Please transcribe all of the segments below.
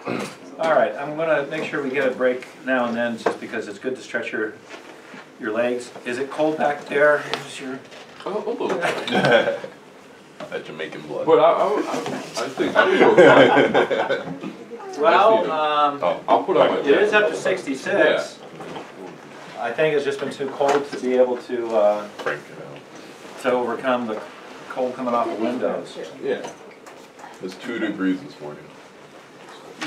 All right, I'm going to make sure we get a break now and then, just because it's good to stretch your legs. Is it cold back there? Is your... A little bit. That Jamaican blood. But I think we're fine. Well, I'll put on my it is up to 66. Yeah. I think it's just been too cold to be able to Crank it out. to overcome the cold coming off the windows. Yeah. It was 2 degrees this morning.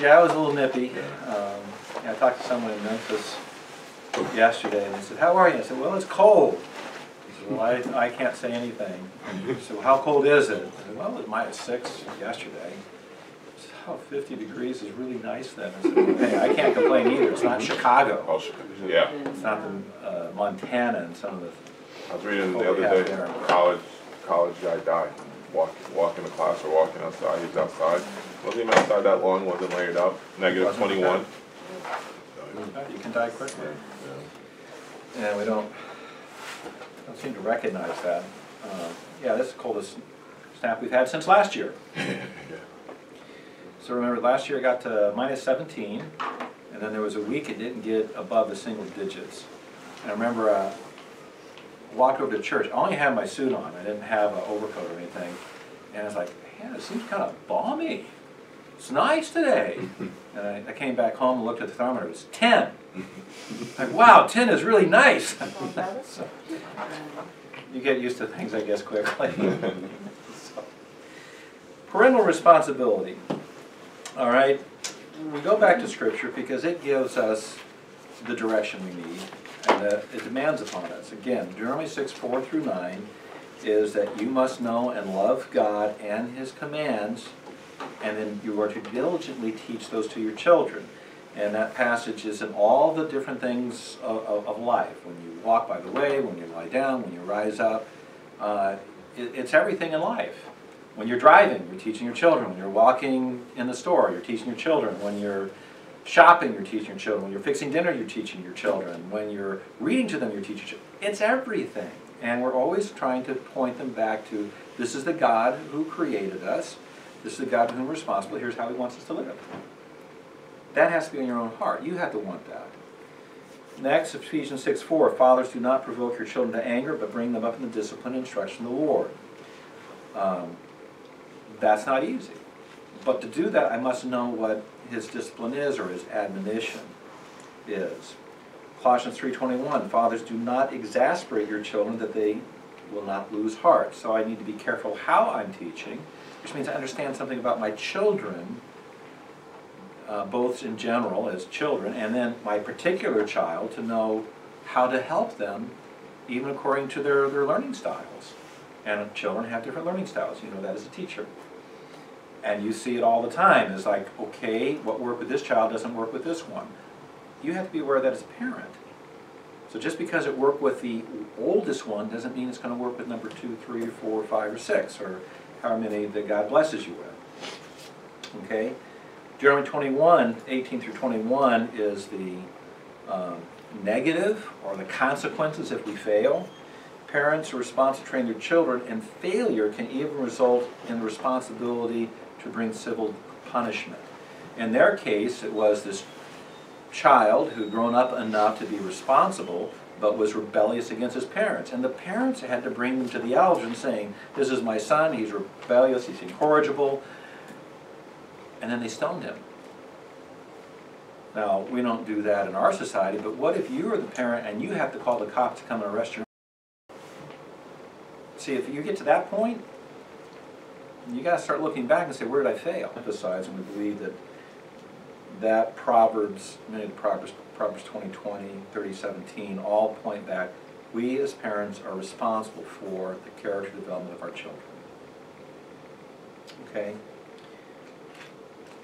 Yeah, it was a little nippy. I talked to someone in Memphis yesterday, and they said, "How are you?" I said, "Well, it's cold." He said, "Well, I can't say anything." I said, "Well, how cold is it?" I said, "Well, it was -6 yesterday." I said, "Oh, 50 degrees is really nice then." I said, "Well, hey, I can't complain either. It's not Chicago. Oh, yeah. It's not Montana and some of the..." I was reading the other day, college guy died. Walking to class or walking outside, he was outside. Wasn't even outside that long, wasn't laid up. Negative 21. You can die quickly. Yeah. And we don't seem to recognize that. Yeah, this is the coldest snap we've had since last year. Yeah. So remember, last year it got to -17, and then there was a week it didn't get above the single digits. And I remember I walked over to church. I only had my suit on. I didn't have an overcoat or anything. And I was like, man, it seems kind of balmy. It's nice today. And I came back home and looked at the thermometer. It was 10. Like, wow, 10 is really nice. So, you get used to things, I guess, quickly. So, parental responsibility. All right. We go back to Scripture because it gives us the direction we need, and that it demands upon us. Again, Deuteronomy 6:4-9 is that you must know and love God and His commands, and then you are to diligently teach those to your children. And that passage is in all the different things of life. When you walk by the way, when you lie down, when you rise up, it's everything in life. When you're driving, you're teaching your children. When you're walking in the store, you're teaching your children. When you're shopping, you're teaching your children. When you're fixing dinner, you're teaching your children. When you're reading to them, you're teaching your children. It's everything. And we're always trying to point them back to, this is the God who created us. This is the God to whom we're responsible. Here's how He wants us to live. That has to be in your own heart. You have to want that. Next, Ephesians 6:4, fathers, do not provoke your children to anger, but bring them up in the discipline and instruction of the Lord. That's not easy. But to do that, I must know what His discipline is, or His admonition is. Colossians 3:21, fathers, do not exasperate your children that they will not lose heart. So I need to be careful how I'm teaching, which means I understand something about my children, both in general as children, and then my particular child, to know how to help them, even according to their learning styles. And children have different learning styles. You know that as a teacher. And you see it all the time. It's like, okay, what worked with this child doesn't work with this one. You have to be aware of that as a parent. So just because it worked with the oldest one doesn't mean it's going to work with number 2, 3, 4, 5, or 6, or however many that God blesses you with. Okay? Deuteronomy 21:18-21 is the negative, or the consequences if we fail. Parents are responsible to train their children, and failure can even result in the responsibility to bring civil punishment. In their case, it was this child who had grown up enough to be responsible, but was rebellious against his parents. And the parents had to bring them to the elders saying, this is my son, he's rebellious, he's incorrigible. And then they stoned him. Now, we don't do that in our society, but what if you are the parent and you have to call the cops to come and arrest your... See, if you get to that point, you got to start looking back and say, where did I fail? Emphasize, and we believe that Proverbs, many of the Proverbs 20:20, 30:17, all point back. We as parents are responsible for the character development of our children. Okay?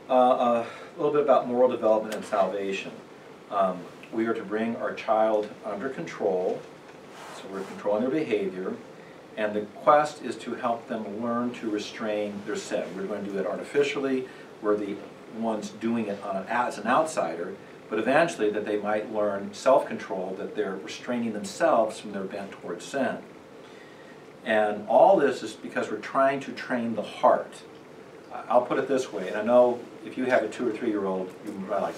A little bit about moral development and salvation. We are to bring our child under control, so we're controlling their behavior. And the quest is to help them learn to restrain their sin. We're going to do it artificially. We're the ones doing it as an outsider. But eventually that they might learn self-control, that they're restraining themselves from their bent towards sin. And all this is because we're trying to train the heart. I'll put it this way, and I know if you have a 2 or 3 year old, you might like,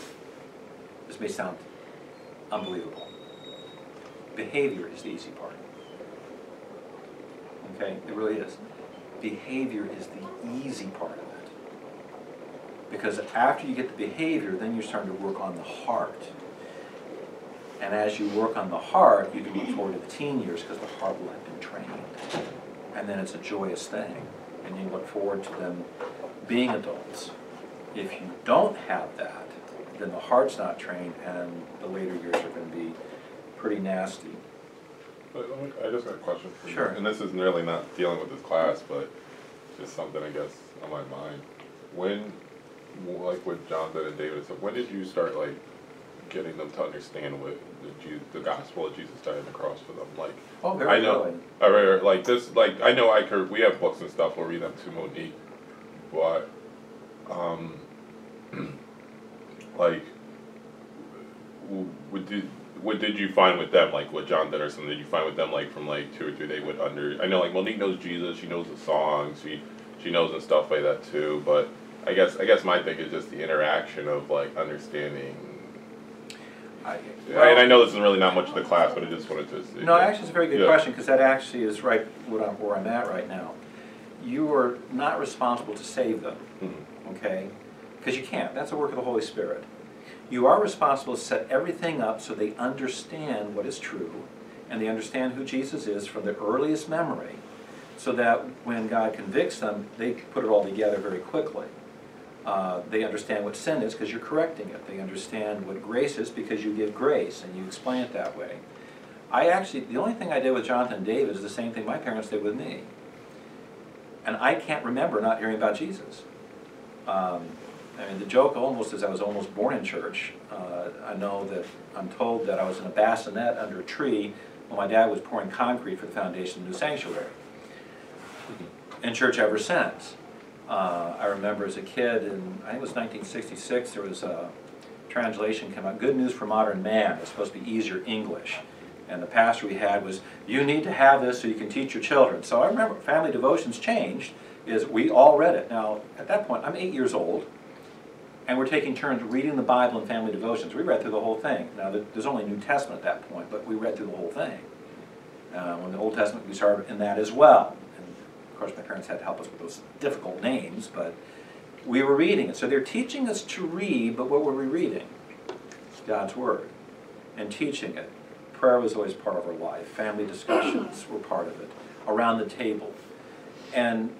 this may sound unbelievable. Behavior is the easy part. Okay, it really is. Behavior is the easy part of it. Because after you get the behavior, then you're starting to work on the heart. And as you work on the heart, you can look forward to the teen years because the heart will have been trained. And then it's a joyous thing. And you look forward to them being adults. If you don't have that, then the heart's not trained and the later years are going to be pretty nasty. But I just got a question for you. Sure. And this is really not dealing with this class, but just something I guess on my mind. When, like with Jonathan and David, so when did you start like getting them to understand what the gospel of Jesus died on the cross for them? Like, Oh, very I know, early. like this, like I know we have books and stuff. We'll read them to Monique, but like, what did you find with them? Like what Jonathan or something? Did you find with them like from like 2 or 3 they would I know like Monique knows Jesus. She knows the songs. She knows and stuff like that too. But I guess my thing is just the interaction of like understanding. And I know this is really not much of the class, but I just wanted to see. No, actually it's a very good question, because that actually is right where I'm at right now. You are not responsible to save them, okay? Because you can't. That's a work of the Holy Spirit. You are responsible to set everything up so they understand what is true, and they understand who Jesus is from the earliest memory, so that when God convicts them, they put it all together very quickly. They understand what sin is because you're correcting it. They understand what grace is because you give grace and you explain it that way. The only thing I did with Jonathan and David is the same thing my parents did with me. And I can't remember not hearing about Jesus. I mean, the joke almost is I was almost born in church. I'm told that I was in a bassinet under a tree while my dad was pouring concrete for the foundation of the new sanctuary. In church ever since. I remember as a kid, I think it was 1966, there was a translation came out, Good News for Modern Man. It was supposed to be easier English. And the pastor we had was, you need to have this so you can teach your children. So I remember family devotions changed, is we all read it. Now, at that point, I'm 8 years old, and we're taking turns reading the Bible in family devotions. We read through the whole thing. Now, there's only New Testament at that point, but we read through the whole thing. When the Old Testament, we started in that as well. Of course, my parents had to help us with those difficult names, but we were reading it. So they're teaching us to read, but what were we reading? God's Word, and teaching it. Prayer was always part of our life. Family discussions were part of it, around the table. And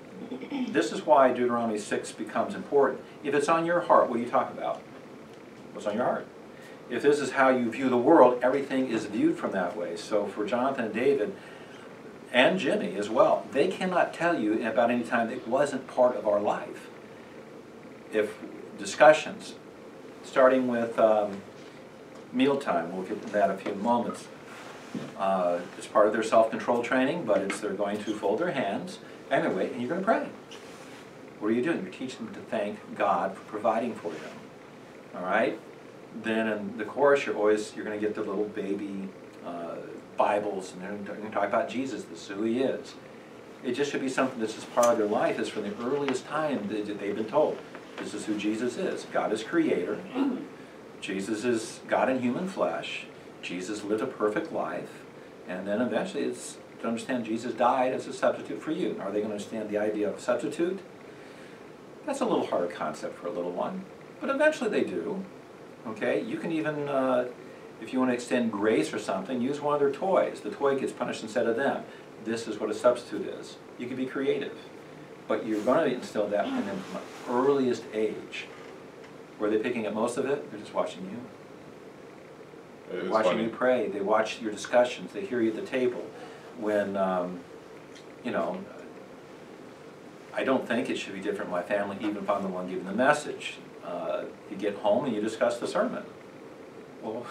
this is why Deuteronomy 6 becomes important. If it's on your heart, what do you talk about? What's on your heart? If this is how you view the world, everything is viewed from that way. So for Jonathan and David, and Jimmy as well, they cannot tell you about any time it wasn't part of our life. If discussions, starting with mealtime, we'll get to that in a few moments. It's part of their self-control training, but they're going to fold their hands and they're waiting, and you're going to pray. What are you doing? You're teaching them to thank God for providing for them. All right? Then in the chorus, you're going to get the little baby Bibles, and they're going to talk about Jesus. This is who He is. It just should be something that's just part of their life. Is from the earliest time that they've been told, this is who Jesus is. God is Creator. Jesus is God in human flesh. Jesus lived a perfect life. And then eventually it's to understand Jesus died as a substitute for you. Are they going to understand the idea of substitute? That's a little hard concept for a little one. But eventually they do. Okay? You can even, if you want to extend grace or something, use one of their toys. The toy gets punished instead of them. This is what a substitute is. You can be creative. But you're going to instill that in them from an earliest age. Were they picking up most of it? They're just watching you. They're watching you pray. They watch your discussions. They hear you at the table. When, you know, I don't think it should be different in my family, even if I'm the one giving the message. You get home and you discuss the sermon. Well,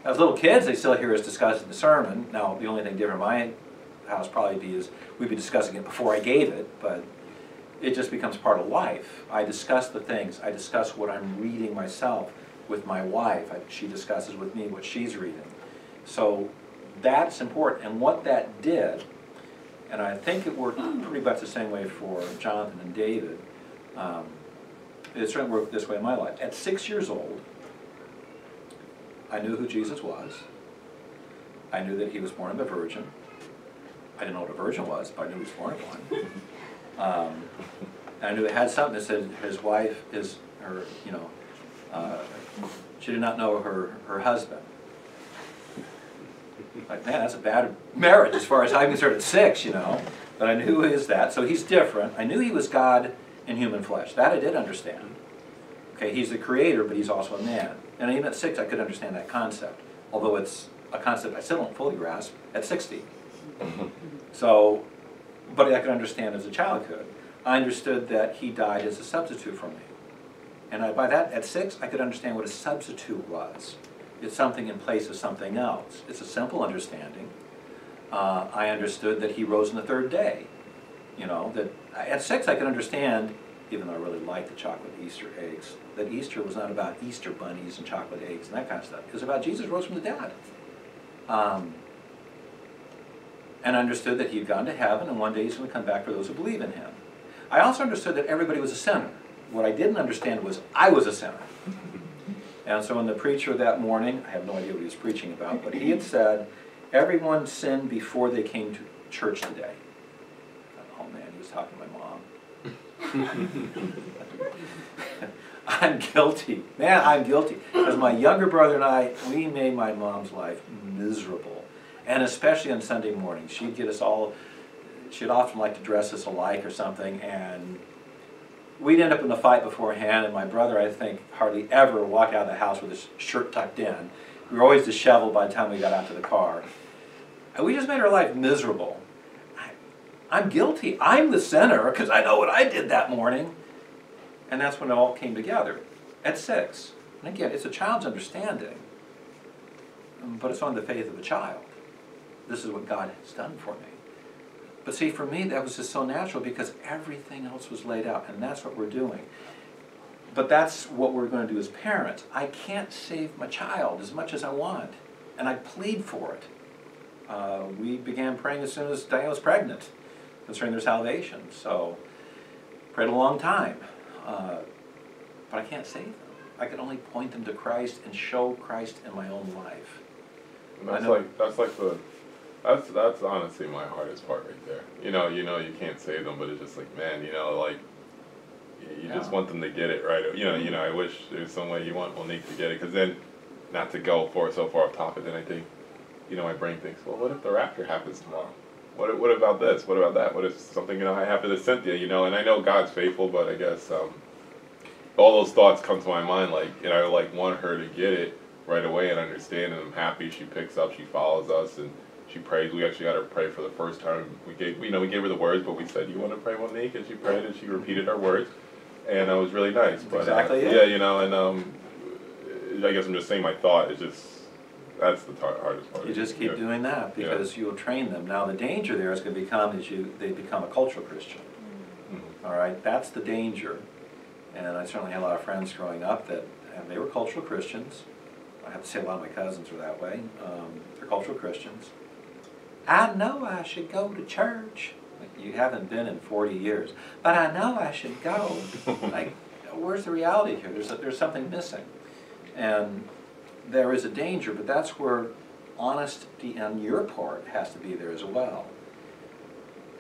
as little kids, they still hear us discussing the sermon. Now, the only thing different in my house probably is we'd be discussing it before I gave it, but it just becomes part of life. I discuss the things. I discuss what I'm reading myself with my wife. She discusses with me what she's reading. So that's important. And what that did, and I think it worked pretty much the same way for Jonathan and David, It certainly worked this way in my life. At 6 years old, I knew who Jesus was. I knew that he was born of a virgin. I didn't know what a virgin was, but I knew he was born of one. And I knew it had something that said his wife is her, she did not know her husband. Like, man, that's a bad marriage as far as I'm concerned at 6, But I knew who is that, so he's different. I knew he was God in human flesh. That I did understand. Okay, he's the creator, but he's also a man. And even at 6, I could understand that concept. Although it's a concept I still don't fully grasp at 60. So, but I could understand as a child could. I understood that he died as a substitute for me. And by that, at 6, I could understand what a substitute was. It's something in place of something else. It's a simple understanding. I understood that he rose on the 3rd day. That at 6 I could understand, even though I really liked the chocolate Easter eggs, that Easter was not about Easter bunnies and chocolate eggs and that kind of stuff. It was about Jesus rose from the dead. And I understood that he'd gone to heaven and one day he's going to come back for those who believe in him. I also understood that everybody was a sinner. What I didn't understand was I was a sinner. And so when the preacher that morning, I have no idea what he was preaching about, but he had said, everyone sinned before they came to church today. Oh man, he was talking to my mom. I'm guilty. Man, I'm guilty. Because my younger brother and I, we made my mom's life miserable. And especially on Sunday morning. She'd get us all, she'd often like to dress us alike or something, and we'd end up in a fight beforehand, and my brother, I think, hardly ever walked out of the house with his shirt tucked in. We were always disheveled by the time we got out to the car. And we just made our life miserable. I'm guilty. I'm the sinner because I know what I did that morning. And that's when it all came together, at 6. And again, it's a child's understanding, but it's on the faith of a child. This is what God has done for me. But see, for me, that was just so natural because everything else was laid out, and that's what we're doing. But that's what we're going to do as parents. I can't save my child as much as I want, and I plead for it. We began praying as soon as Diane was pregnant concerning their salvation. So, prayed a long time. But I can't save them. I can only point them to Christ and show Christ in my own life. And that's honestly my hardest part right there. You can't save them, but it's just like, man, you just want them to get it right. I wish there's some way you want Monique to get it, because then, not to go so far off topic, then I think, my brain thinks, well, what if the rapture happens tomorrow? What about this? What about that? What if something happens to Cynthia? And I know God's faithful, but I guess all those thoughts come to my mind. I want her to get it right away and understand. And I'm happy she picks up, she follows us, and she prays. We actually got her to pray for the first time. We gave her the words, but we said, "You want to pray, Monique?" And she prayed, and she repeated our words, and it was really nice. But exactly. I guess I'm just saying my thought is just. That's the hardest part. You just keep doing that because you'll train them. Now the danger there is going to become they become a cultural Christian. Mm-hmm. All right, that's the danger. And I certainly had a lot of friends growing up that they were cultural Christians. I have to say a lot of my cousins were that way. They're cultural Christians. I know I should go to church. Like, you haven't been in 40 years, but I know I should go. Like, where's the reality here? There's something missing, and there is a danger, but that's where honesty on your part has to be there as well.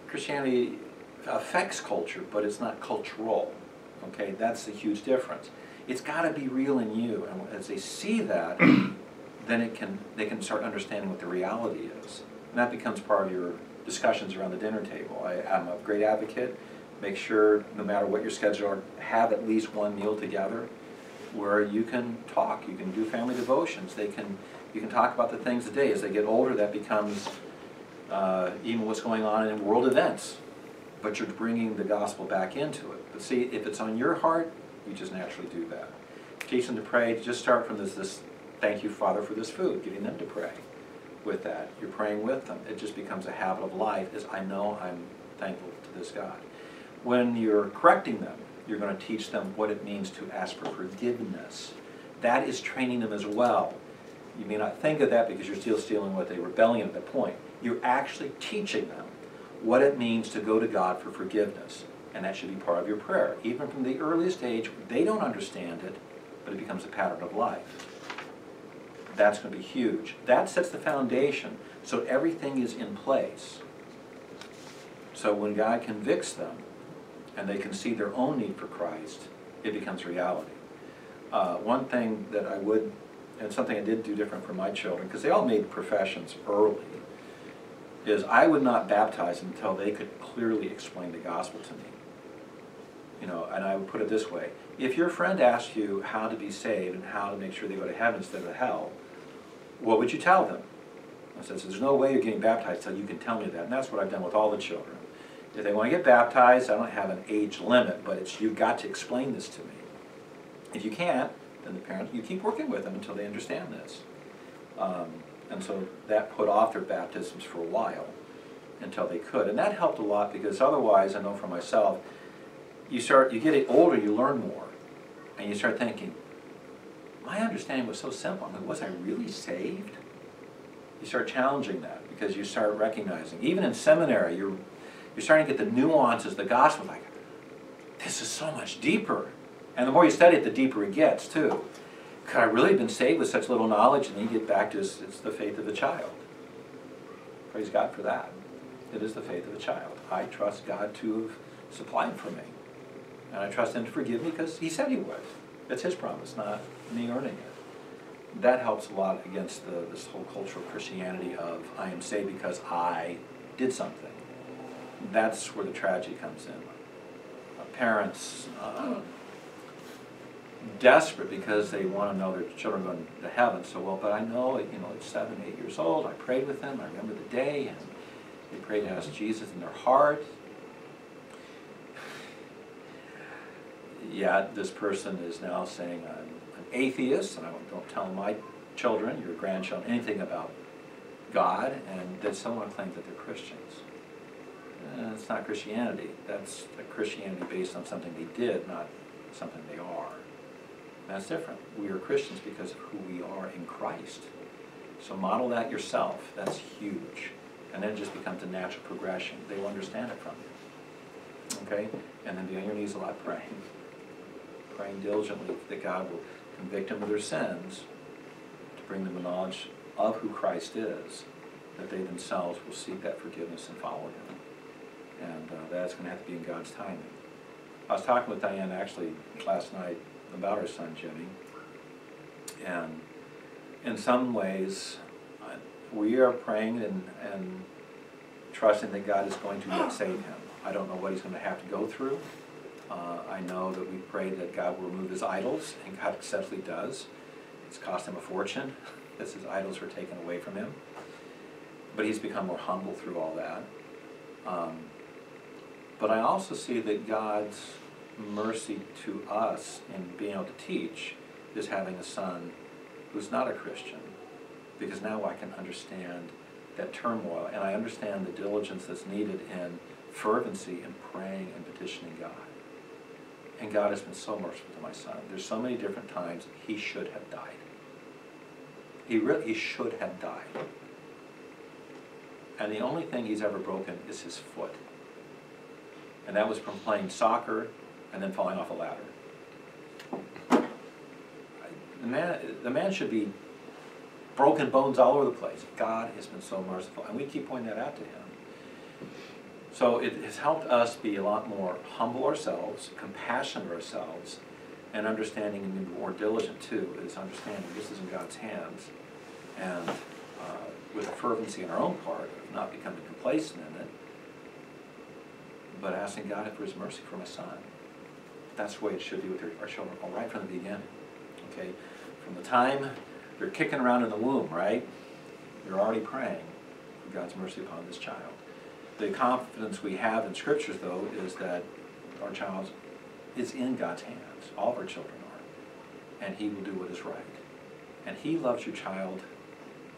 Christianity affects culture, but it's not cultural. Okay, that's the huge difference. It's got to be real in you, and as they see that, then they can start understanding what the reality is, and that becomes part of your discussions around the dinner table. I'm a great advocate. Make sure, no matter what your schedule are, have at least one meal together, where you can talk, you can do family devotions, you can talk about the things of the day. As they get older, that becomes even what's going on in world events, but you're bringing the gospel back into it. But see, if it's on your heart, you just naturally do that. Teach them to pray. Just start from this thank you, Father, for this food, getting them to pray with that. You're praying with them. It just becomes a habit of life, as I know I'm thankful to this God. When you're correcting them, you're going to teach them what it means to ask for forgiveness. That is training them as well. You may not think of that because you're still dealing with a rebellion at that point. You're actually teaching them what it means to go to God for forgiveness. And that should be part of your prayer. Even from the earliest age, they don't understand it, but it becomes a pattern of life. That's going to be huge. That sets the foundation, so everything is in place. So when God convicts them, and they can see their own need for Christ, it becomes reality. One thing that I would, and something I did do different for my children, because they all made professions early, is I would not baptize until they could clearly explain the gospel to me. You know, and I would put it this way: if your friend asks you how to be saved and how to make sure they go to heaven instead of hell, what would you tell them? I said, so there's no way you're getting baptized until you can tell me that. And that's what I've done with all the children. If they want to get baptized, I don't have an age limit, but it's, you've got to explain this to me. If you can't, then the parents, you keep working with them until they understand this. And so that put off their baptisms for a while until they could. And that helped a lot, because otherwise, I know for myself, you get older, you learn more. And you start thinking, my understanding was so simple. I mean, was I really saved? You start challenging that, because you start recognizing, even in seminary, you're starting to get the nuances, the gospel, like, this is so much deeper. And the more you study it, the deeper it gets, too. Could I really have been saved with such little knowledge? And then you get back to it's the faith of a child. Praise God for that. It is the faith of a child. I trust God to supply for me. And I trust Him to forgive me because He said He would. It's His promise, not me earning it. That helps a lot against this whole culture of Christianity of, I am saved because I did something. That's where the tragedy comes in. Parents desperate because they want to know their children are going to heaven. So, well, but I know, you know, at 7, 8 years old, I prayed with them. I remember the day, and they prayed to ask Jesus in their heart. Yeah, this person is now saying, I'm an atheist, and I don't tell my children, your grandchildren, anything about God, and they still want to claim that they're Christians. It's not Christianity. That's a Christianity based on something they did, not something they are. That's different. We are Christians because of who we are in Christ. So model that yourself. That's huge. And then it just becomes a natural progression. They will understand it from you. Okay? And then be on your knees a lot praying. Praying diligently that God will convict them of their sins, to bring them the knowledge of who Christ is, that they themselves will seek that forgiveness and follow Him. And that's going to have to be in God's timing. I was talking with Diane actually last night about her son Jimmy, and in some ways we are praying and trusting that God is going to yet save him. I don't know what he's going to have to go through. I know that we pray that God will remove his idols, and God successfully does. It's cost him a fortune as his idols were taken away from him. But he's become more humble through all that. But I also see that God's mercy to us in being able to teach is having a son who's not a Christian, because now I can understand that turmoil, and I understand the diligence that's needed in fervency and praying and petitioning God. And God has been so merciful to my son. There's so many different times he should have died. He should have died. And the only thing he's ever broken is his foot. And that was from playing soccer and then falling off a ladder. The man should be broken bones all over the place. God has been so merciful, and we keep pointing that out to him. So it has helped us be a lot more humble ourselves, compassionate ourselves, and understanding and being more diligent too, is understanding this is in God's hands, and with a fervency on our own part, of not becoming complacent in it, but asking God for his mercy for my son. That's the way it should be with our children, all right from the beginning. Okay, from the time they're kicking around in the womb, right? You're already praying for God's mercy upon this child. The confidence we have in scriptures, though, is that our child is in God's hands. All of our children are. And he will do what is right. And he loves your child,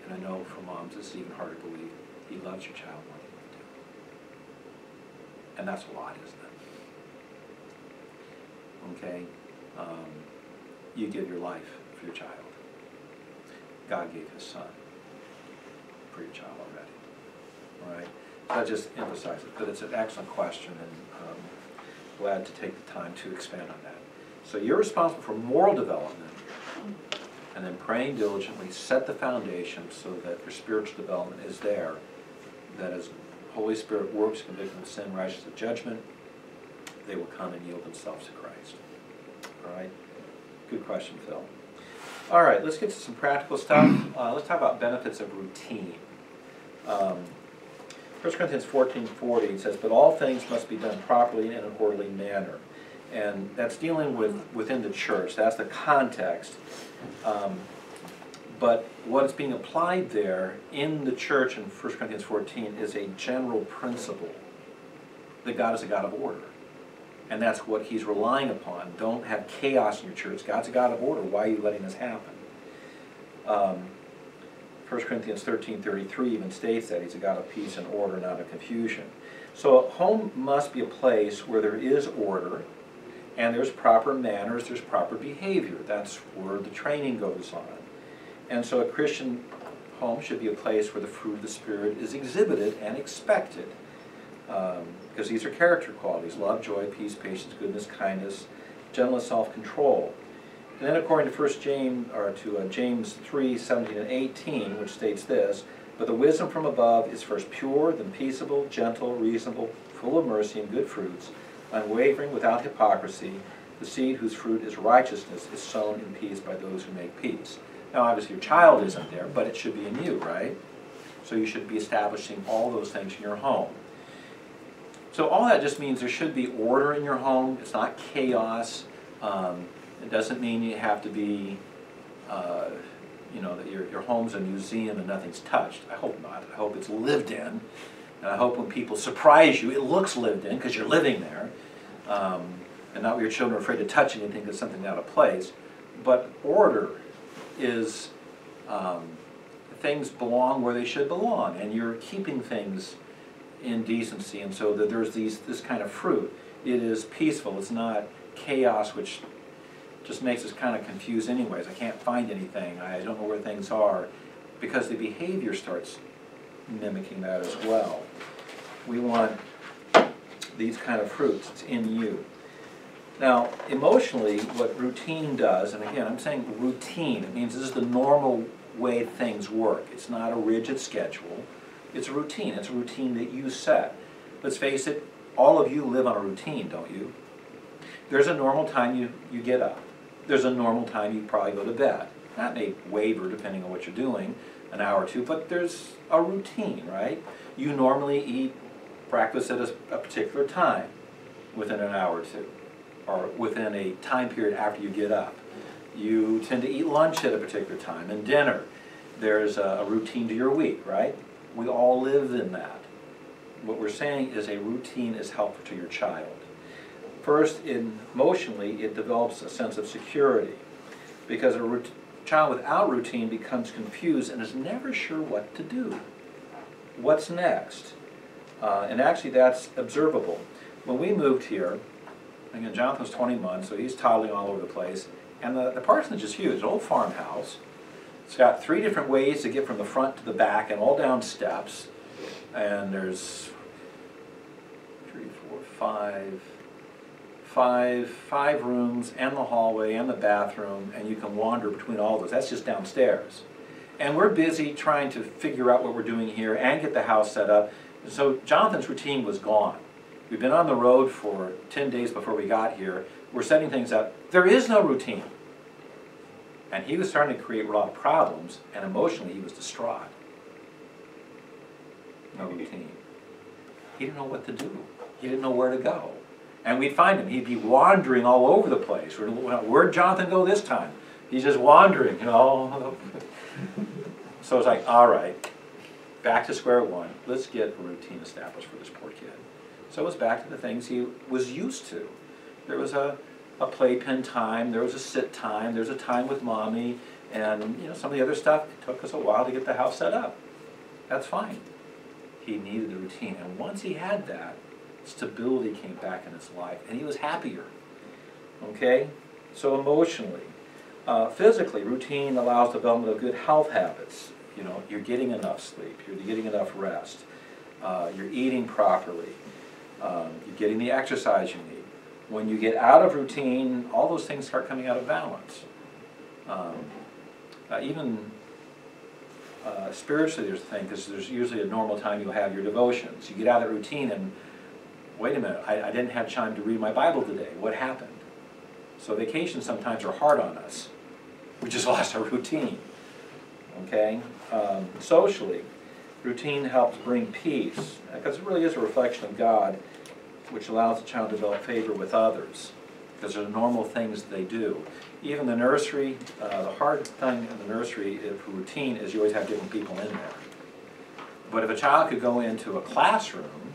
and I know for moms it's even harder to believe, he loves your child more than you do. And that's a lot, isn't it? Okay? You give your life for your child. God gave his son for your child already. All right? So I just emphasize it, but it's an excellent question, and glad to take the time to expand on that. So you're responsible for moral development, and then praying diligently, set the foundation so that your spiritual development is there, that as Holy Spirit works, convicting of sin, righteousness, of judgment, they will come and yield themselves to Christ. All right? Good question, Phil. All right, let's get to some practical stuff. Let's talk about benefits of routine. 1 Corinthians 14:40 says, "But all things must be done properly and in an orderly manner." And that's dealing with within the church. That's the context. But what's being applied there in the church in 1 Corinthians 14 is a general principle that God is a God of order. And that's what he's relying upon. Don't have chaos in your church. God's a God of order. Why are you letting this happen? 1 Corinthians 13:33 even states that he's a God of peace and order, not of confusion. So home must be a place where there is order, and there's proper manners, there's proper behavior. That's where the training goes on. And so a Christian home should be a place where the fruit of the Spirit is exhibited and expected. Because these are character qualities: love, joy, peace, patience, goodness, kindness, gentleness, self-control. And then according to James 3:17 and 18, which states this, "But the wisdom from above is first pure, then peaceable, gentle, reasonable, full of mercy and good fruits, unwavering, without hypocrisy. The seed whose fruit is righteousness is sown in peace by those who make peace." Now obviously your child isn't there, but it should be in you, right? So you should be establishing all those things in your home. So all that just means there should be order in your home. It's not chaos. It doesn't mean you have to be, that your home's a museum and nothing's touched. I hope not. I hope it's lived in. And I hope when people surprise you, it looks lived in because you're living there. And not where your children are afraid to touch anything because something's out of place. But order is things belong where they should belong. And you're keeping things in decency, and so that there's this kind of fruit. It is peaceful. It's not chaos, which just makes us kind of confused anyways. I can't find anything. I don't know where things are, because the behavior starts mimicking that as well. We want these kind of fruits. It's in you. Now, emotionally, what routine does, and again, I'm saying routine, it means this is the normal way things work. It's not a rigid schedule. It's a routine. It's a routine that you set. Let's face it, all of you live on a routine, don't you? There's a normal time you get up. There's a normal time you probably go to bed. That may waver depending on what you're doing, an hour or two, but there's a routine, right? You normally eat breakfast at a particular time, within an hour or two, or within a time period after you get up. You tend to eat lunch at a particular time, and dinner. There's a routine to your week, right? We all live in that. What we're saying is a routine is helpful to your child. First, emotionally, it develops a sense of security, because a child without routine becomes confused and is never sure what to do. What's next? And actually that's observable. When we moved here, again, Jonathan was 20 months, so he's toddling all over the place, and the parsonage is huge, an old farmhouse. It's got 3 different ways to get from the front to the back, and all down steps. And there's 3, 4, 5 rooms, and the hallway, and the bathroom, and you can wander between all those. That's just downstairs. And we're busy trying to figure out what we're doing here and get the house set up. And so Jonathan's routine was gone. We've been on the road for 10 days before we got here. We're setting things up. There is no routine. And he was starting to create a lot of problems, and emotionally he was distraught. No routine. He didn't know what to do. He didn't know where to go. And we'd find him. He'd be wandering all over the place. Where'd Jonathan go this time? He's just wandering, So it's like, all right, back to square one. Let's get a routine established for this poor kid. So it was back to the things he was used to. There was a playpen time, there was a sit time, there's a time with mommy, and some of the other stuff. It took us a while to get the house set up. That's fine. He needed the routine, and once he had that, stability came back in his life, and he was happier. Okay? So emotionally. Physically, routine allows development of good health habits. You're getting enough sleep, you're getting enough rest, you're eating properly, you're getting the exercise you need. When you get out of routine, all those things start coming out of balance. Even spiritually, there's a thing, because there's usually a normal time you'll have your devotions. You get out of routine and, wait a minute, I didn't have time to read my Bible today. What happened? So vacations sometimes are hard on us. We just lost our routine. Okay? Socially, routine helps bring peace, because it really is a reflection of God, which allows the child to develop favor with others, because they're normal things they do. Even the nursery, the hard thing in the nursery for routine is you always have different people in there. But if a child could go into a classroom,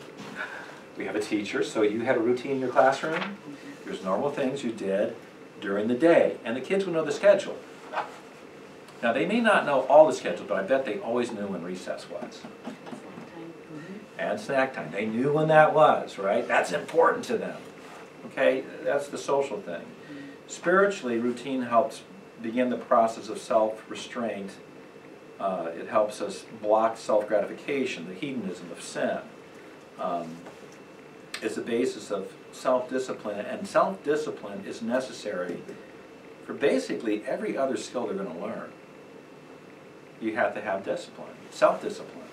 we have a teacher, so you had a routine in your classroom. There's normal things you did during the day, and the kids would know the schedule. Now, they may not know all the schedule, but I bet they always knew when recess was. And snack time. They knew when that was, right? That's important to them. Okay? That's the social thing. Spiritually, routine helps begin the process of self-restraint. It helps us block self-gratification, the hedonism of sin. It's the basis of self-discipline, and self-discipline is necessary for basically every other skill they're going to learn. You have to have discipline, self-discipline.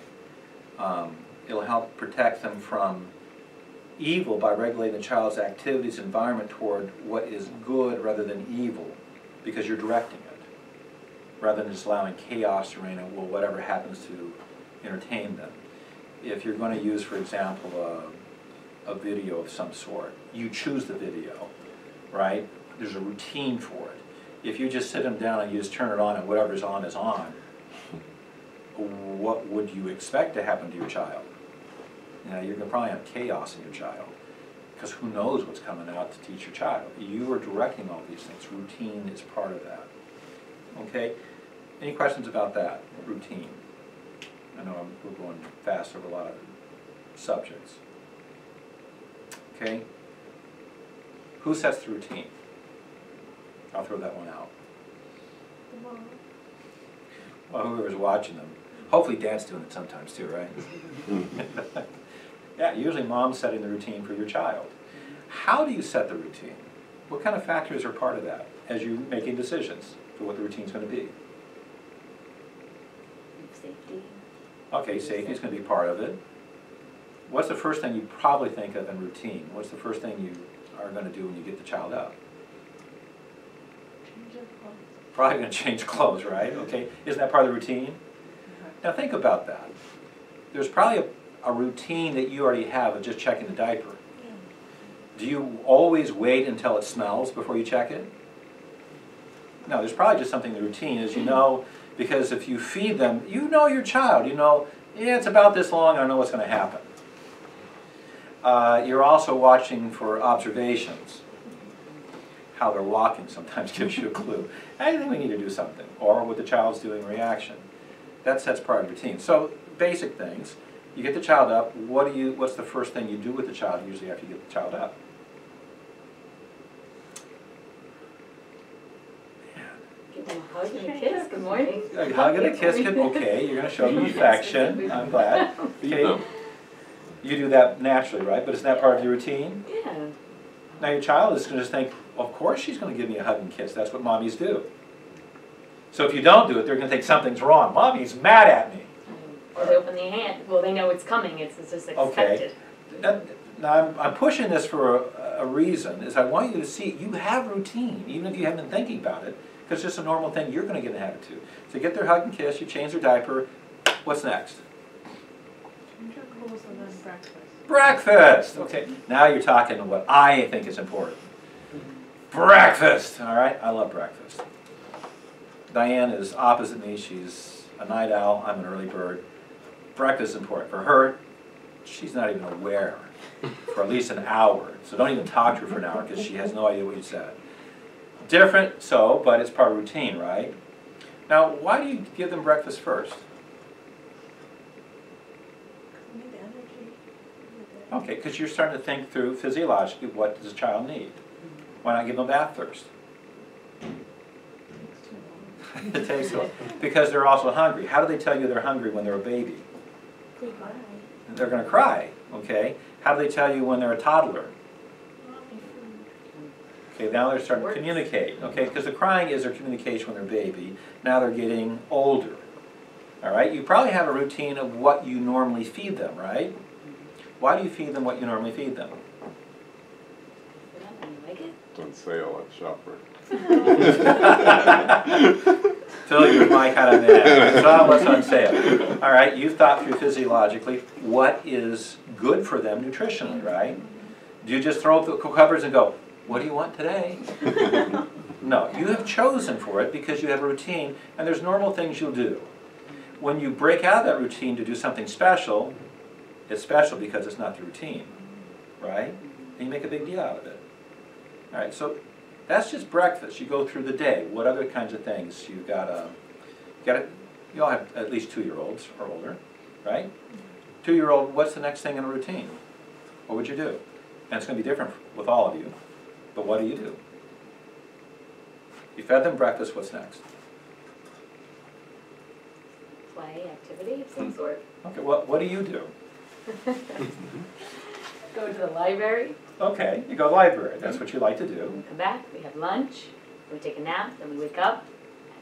It'll help protect them from evil by regulating the child's activities environment toward what is good rather than evil, because you're directing it, rather than just allowing chaos to reign and, well, whatever happens to entertain them. If you're going to use, for example, a video of some sort, you choose the video, right? There's a routine for it. If you just sit them down and you just turn it on and whatever's on is on, what would you expect to happen to your child? You know, you're going to probably have chaos in your child, because who knows what's coming out to teach your child. You are directing all these things. Routine is part of that. Okay? Any questions about that? Routine. I know we're going fast over a lot of subjects. Okay? Who sets the routine? I'll throw that one out. Well, whoever's watching them. Hopefully Dad's doing it sometimes too, right? Yeah, usually Mom's setting the routine for your child. How do you set the routine? What kind of factors are part of that as you're making decisions for what the routine's going to be? Safety. Okay, safety is going to be part of it. What's the first thing you probably think of in routine? What's the first thing you are going to do when you get the child up? Change their clothes. Probably going to change clothes, right? Okay, isn't that part of the routine? Now think about that. There's probably a routine that you already have of just checking the diaper. Yeah. Do you always wait until it smells before you check it? No, there's probably just something in the routine, as you know, because if you feed them, you know your child. You know, yeah, it's about this long, I know what's going to happen. You're also watching for observations. How they're walking sometimes gives you a clue. I think we need to do something, or what the child's doing reaction. That sets part of the routine. So basic things. You get the child up. What's the first thing you do with the child usually after you get the child up? Give them a hug and a kiss. Good morning. A hug and a kiss. Okay, you're going to show them affection. I'm glad. Okay. You do that naturally, right? But isn't that part of your routine? Yeah. Now your child is going to just think, of course she's going to give me a hug and kiss. That's what mommies do. So if you don't do it, they're going to think something's wrong. Mommy's mad at me. Or they open their hand. Well, they know it's coming. It's just expected. Okay. Now I'm pushing this for a reason, is I want you to see you have routine, even if you haven't been thinking about it, because it's just a normal thing you're going to get in the habit to. So you get their hug and kiss, you change their diaper. What's next? Change your clothes and then breakfast. Breakfast! Okay, now you're talking what I think is important. Breakfast! All right, I love breakfast. Diane is opposite me. She's a night owl. I'm an early bird. Breakfast is important. For her, she's not even aware for at least an hour. So don't even talk to her for an hour because she has no idea what you said. Different, but it's part of routine, right? Now, why do you give them breakfast first? Need energy. Okay, because you're starting to think through physiologically, what does a child need? Why not give them a bath first? It takes so. Because they're also hungry. How do they tell you they're hungry when they're a baby? They cry. They're going to cry, okay? How do they tell you when they're a toddler? Okay, now they're starting to Works. communicate, okay? Because the crying is their communication when they're baby. Now they're getting older. All right, you probably have a routine of what you normally feed them, right? Why do you feed them what you normally feed them? You like it? It's on sale at Shopper. Phil, you're my kind of man. You saw what's on sale. All right, you've thought through physiologically what is good for them nutritionally, right? Do you just throw up the covers and go, what do you want today? No, you have chosen for it because you have a routine, and there's normal things you'll do. When you break out of that routine to do something special, it's special because it's not the routine, right? And you make a big deal out of it. All right, so that's just breakfast. You go through the day. What other kinds of things? You all have at least 2-year-olds or older, right? 2-year-old, what's the next thing in a routine? What would you do? And it's going to be different with all of you, but what do? You fed them breakfast, what's next? Play, activity of some sort. Okay, what do you do? Go to the library, Okay, you go to the library. That's what you like to do. we come back, we have lunch, we take a nap, then we wake up,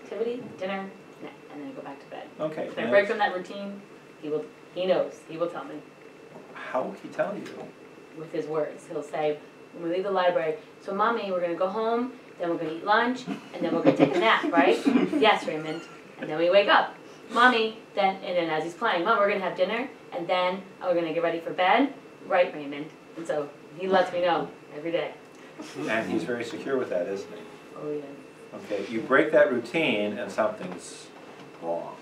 activity, dinner, nap, and then go back to bed. Okay. If I and break from that routine, he knows, he will tell me how will he tell you? with his words. He'll say, when we leave the library, so Mommy, we're gonna go home, then we're gonna eat lunch, and then we're gonna take a nap, right? Yes, Raymond. And then we wake up. Mommy, and then as he's playing, Mom, we're gonna have dinner, and then we're gonna get ready for bed. Right, Raymond. And so he lets me know every day. And he's very secure with that, isn't he? Oh, yeah. Okay, you break that routine and something's wrong.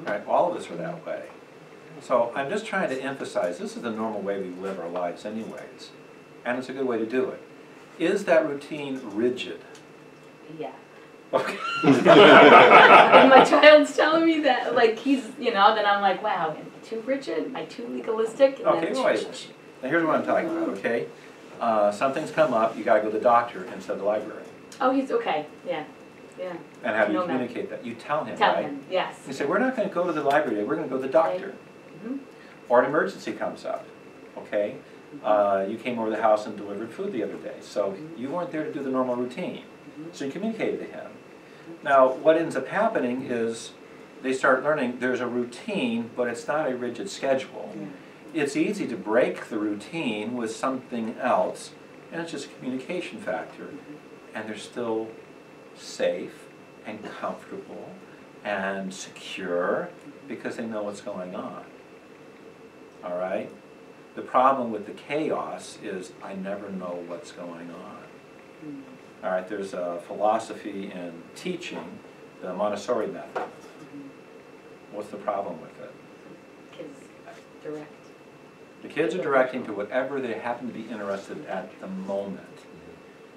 Right, all of us are that way. So I'm just trying to emphasize, this is the normal way we live our lives anyways. And it's a good way to do it. Is that routine rigid? Yeah. Okay. And my child's telling me that, like, he's, then I'm like, wow, am I too rigid? Am I too legalistic? And Okay, then, wait. Now here's what I'm talking about, okay? Something's come up, you gotta go to the doctor instead of the library. Oh, he's okay. Yeah. Yeah. And how do you No matter. communicate that? You tell him, Tell right? him, yes. You say, we're not gonna go to the library today, we're gonna go to the doctor. Mhm. Or an emergency comes up, okay? You came over the house and delivered food the other day, so you weren't there to do the normal routine. So you communicated to him. Now, what ends up happening is they start learning there's a routine, but it's not a rigid schedule. It's easy to break the routine with something else, and it's just a communication factor. And they're still safe and comfortable and secure because they know what's going on. All right? The problem with the chaos is I never know what's going on. All right, there's a philosophy in teaching, the Montessori method. What's the problem with it? Kids direct. The kids are directing to whatever they happen to be interested at the moment.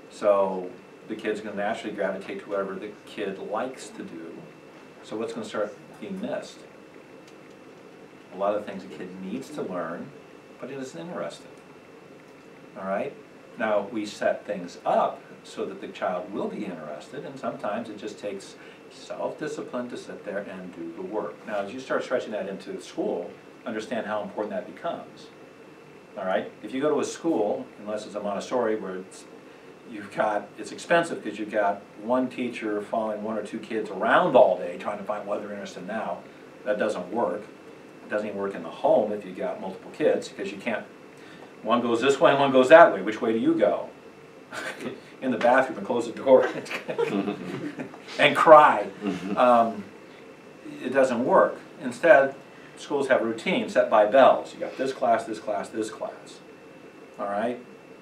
So the kid's going to naturally gravitate to whatever the kid likes to do. So what's going to start being missed? A lot of things a kid needs to learn, but it isn't interested. All right? Now, we set things up so that the child will be interested, and sometimes it just takes self-discipline to sit there and do the work. Now, as you start stretching that into school, understand how important that becomes. All right? If you go to a school, unless it's a Montessori where it's expensive because you've got one teacher following 1 or 2 kids around all day trying to find what they're interested in now, that doesn't work. It doesn't even work in the home if you've got multiple kids because you can't, one goes this way and one goes that way. Which way do you go? In the bathroom and close the door and cry. It doesn't work. Instead, schools have routines set by bells. You got this class, this class, this class. All right?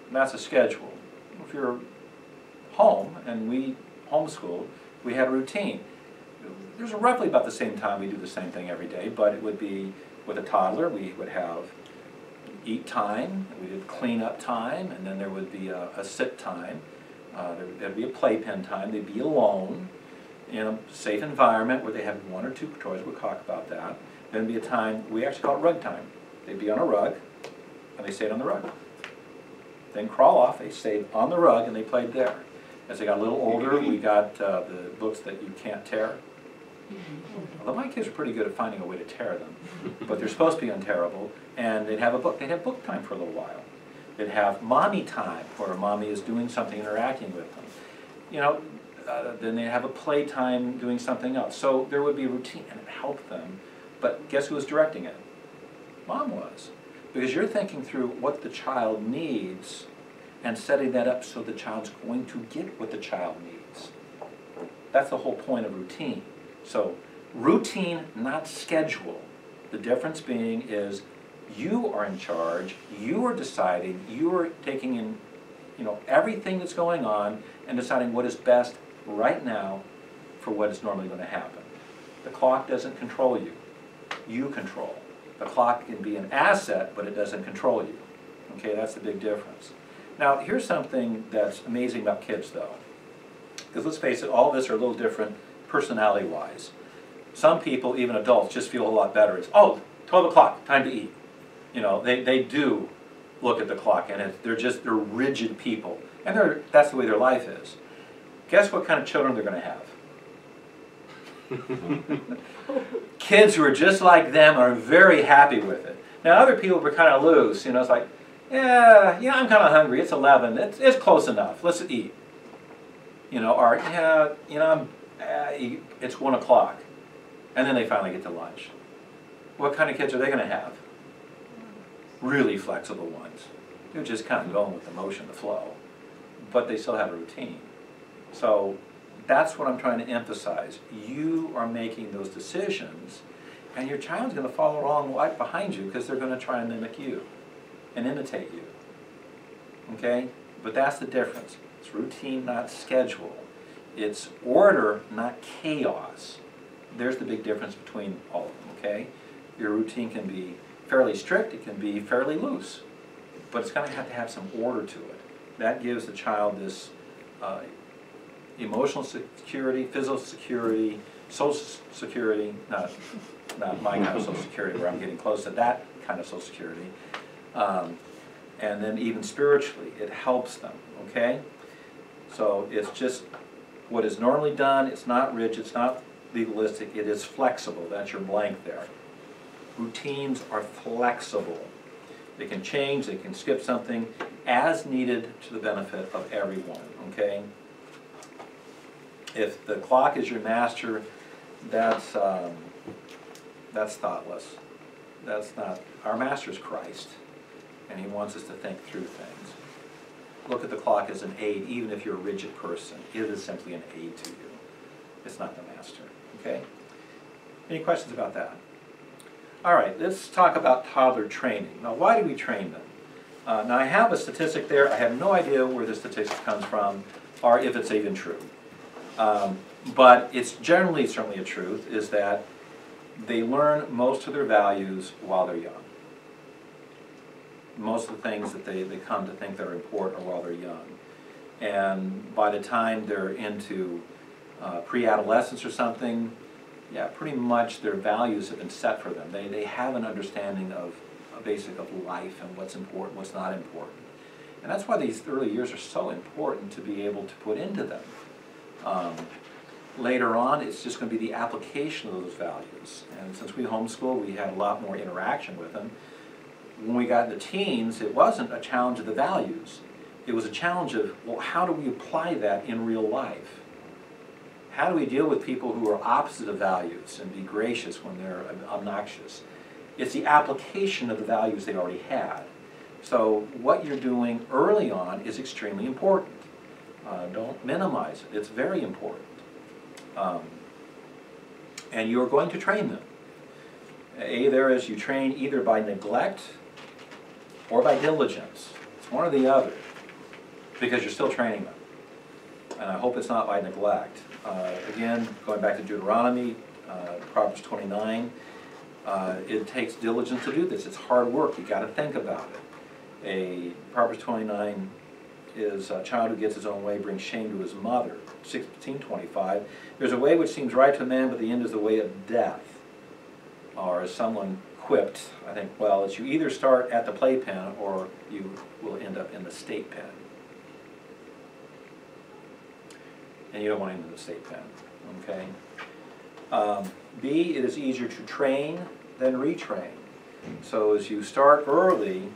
And that's a schedule. If you're home and we homeschool, we had a routine. There's roughly about the same time we do the same thing every day, but it would be with a toddler, we would have eat time, we did clean up time, and then there would be a sit time. There'd be a playpen time, they'd be alone in a safe environment where they have 1 or 2 toys, we'll talk about that. Then be a time, we actually call it rug time. They'd be on a rug, and they stayed on the rug. Then crawl off, they stayed on the rug, and they played there. As they got a little older, we got the books that you can't tear. Although my kids are pretty good at finding a way to tear them, but they're supposed to be untearable, and they'd have a book. They'd have book time for a little while. They'd have mommy time, where mommy is doing something, interacting with them. You know, then they'd have a playtime doing something else. So there would be a routine, and it helped them. But guess who was directing it? Mom was. Because you're thinking through what the child needs and setting that up so the child's going to get what the child needs. That's the whole point of routine. So routine, not schedule. The difference being is you are in charge, you are deciding, you are taking in, you know, everything that's going on and deciding what is best right now for what is normally going to happen. The clock doesn't control you. You control. The clock can be an asset, but it doesn't control you. Okay, that's the big difference. Now, here's something that's amazing about kids, though. Because let's face it, all of us are a little different personality-wise. Some people, even adults, just feel a lot better. It's, oh, 12 o'clock, time to eat. You know, they do look at the clock, and they're rigid people. And that's the way their life is. Guess what kind of children they're going to have? Kids who are just like them are very happy with it. Now, other people were kind of loose. You know, it's like, yeah, I'm kind of hungry. It's 11. It's close enough. Let's eat. You know, or yeah, it's 1 o'clock, and then they finally get to lunch. What kind of kids are they going to have? Really flexible ones. They're just kind of going with the motion, the flow, but they still have a routine. So that's what I'm trying to emphasize. You are making those decisions, and your child's going to follow along right behind you because they're going to try and mimic you and imitate you. Okay? But that's the difference. It's routine, not schedule. It's order, not chaos. There's the big difference between all of them, okay? Your routine can be fairly strict, it can be fairly loose, but it's going to have some order to it. That gives the child this emotional security, physical security, social security, not my kind of social security where I'm getting close to that kind of social security, and then even spiritually, it helps them, okay? So it's just what is normally done, it's not rigid, it's not legalistic, it is flexible. That's your blank there. Routines are flexible. They can change, they can skip something as needed to the benefit of everyone, okay? If the clock is your master, that's thoughtless. That's not, our master is Christ, and he wants us to think through things. Look at the clock as an aid, even if you're a rigid person. It is simply an aid to you. It's not the master, okay? Any questions about that? All right, let's talk about toddler training. Now, why do we train them? Now, I have a statistic there. I have no idea where the statistic comes from or if it's even true. But it's generally certainly a truth, is that they learn most of their values while they're young. Most of the things that they come to think that are important are while they're young. And by the time they're into pre-adolescence or something, yeah, pretty much their values have been set for them. They have an understanding of a basic of life and what's important, what's not important. And that's why these early years are so important to be able to put into them. Later on, it's just going to be the application of those values. And since we homeschool, we had a lot more interaction with them. When we got into teens, it wasn't a challenge of the values. It was a challenge of, well, how do we apply that in real life? How do we deal with people who are opposite of values and be gracious when they're obnoxious? It's the application of the values they already had. So what you're doing early on is extremely important. Don't minimize it. It's very important. And you're going to train them. There is, you train either by neglect or by diligence. It's one or the other, because you're still training them. And I hope it's not by neglect. Again, going back to Deuteronomy, Proverbs 29, it takes diligence to do this. It's hard work. You've got to think about it. Proverbs 29 is a child who gets his own way brings shame to his mother. 16:25, there's a way which seems right to a man, but the end is the way of death. Or as someone quipped, I think, well, it's you either start at the playpen or you will end up in the state pen. And you don't want to end in the state pen, okay? B, it is easier to train than retrain. So as you start early,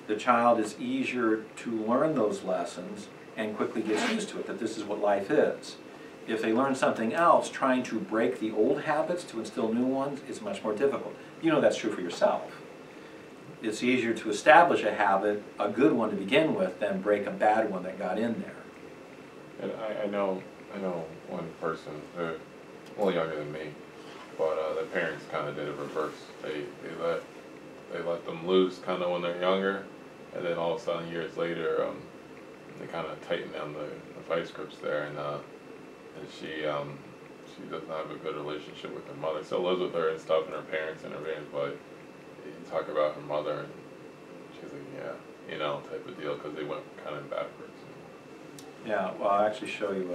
the child is easier to learn those lessons and quickly gets used to it, that this is what life is. If they learn something else, trying to break the old habits to instill new ones is much more difficult. You know that's true for yourself. It's easier to establish a habit, a good one to begin with, than break a bad one that got in there. And I know one person, they're a little younger than me, but their parents kind of did it reverse. They let them loose kind of when they're younger, and then all of a sudden years later, they kind of tighten down the vice grips there, and she doesn't have a good relationship with her mother. Still lives with her and stuff, and her parents and everything, but you talk about her mother, and she's like, yeah, you know, type of deal, because they went kind of backwards. Yeah, well, I'll actually show you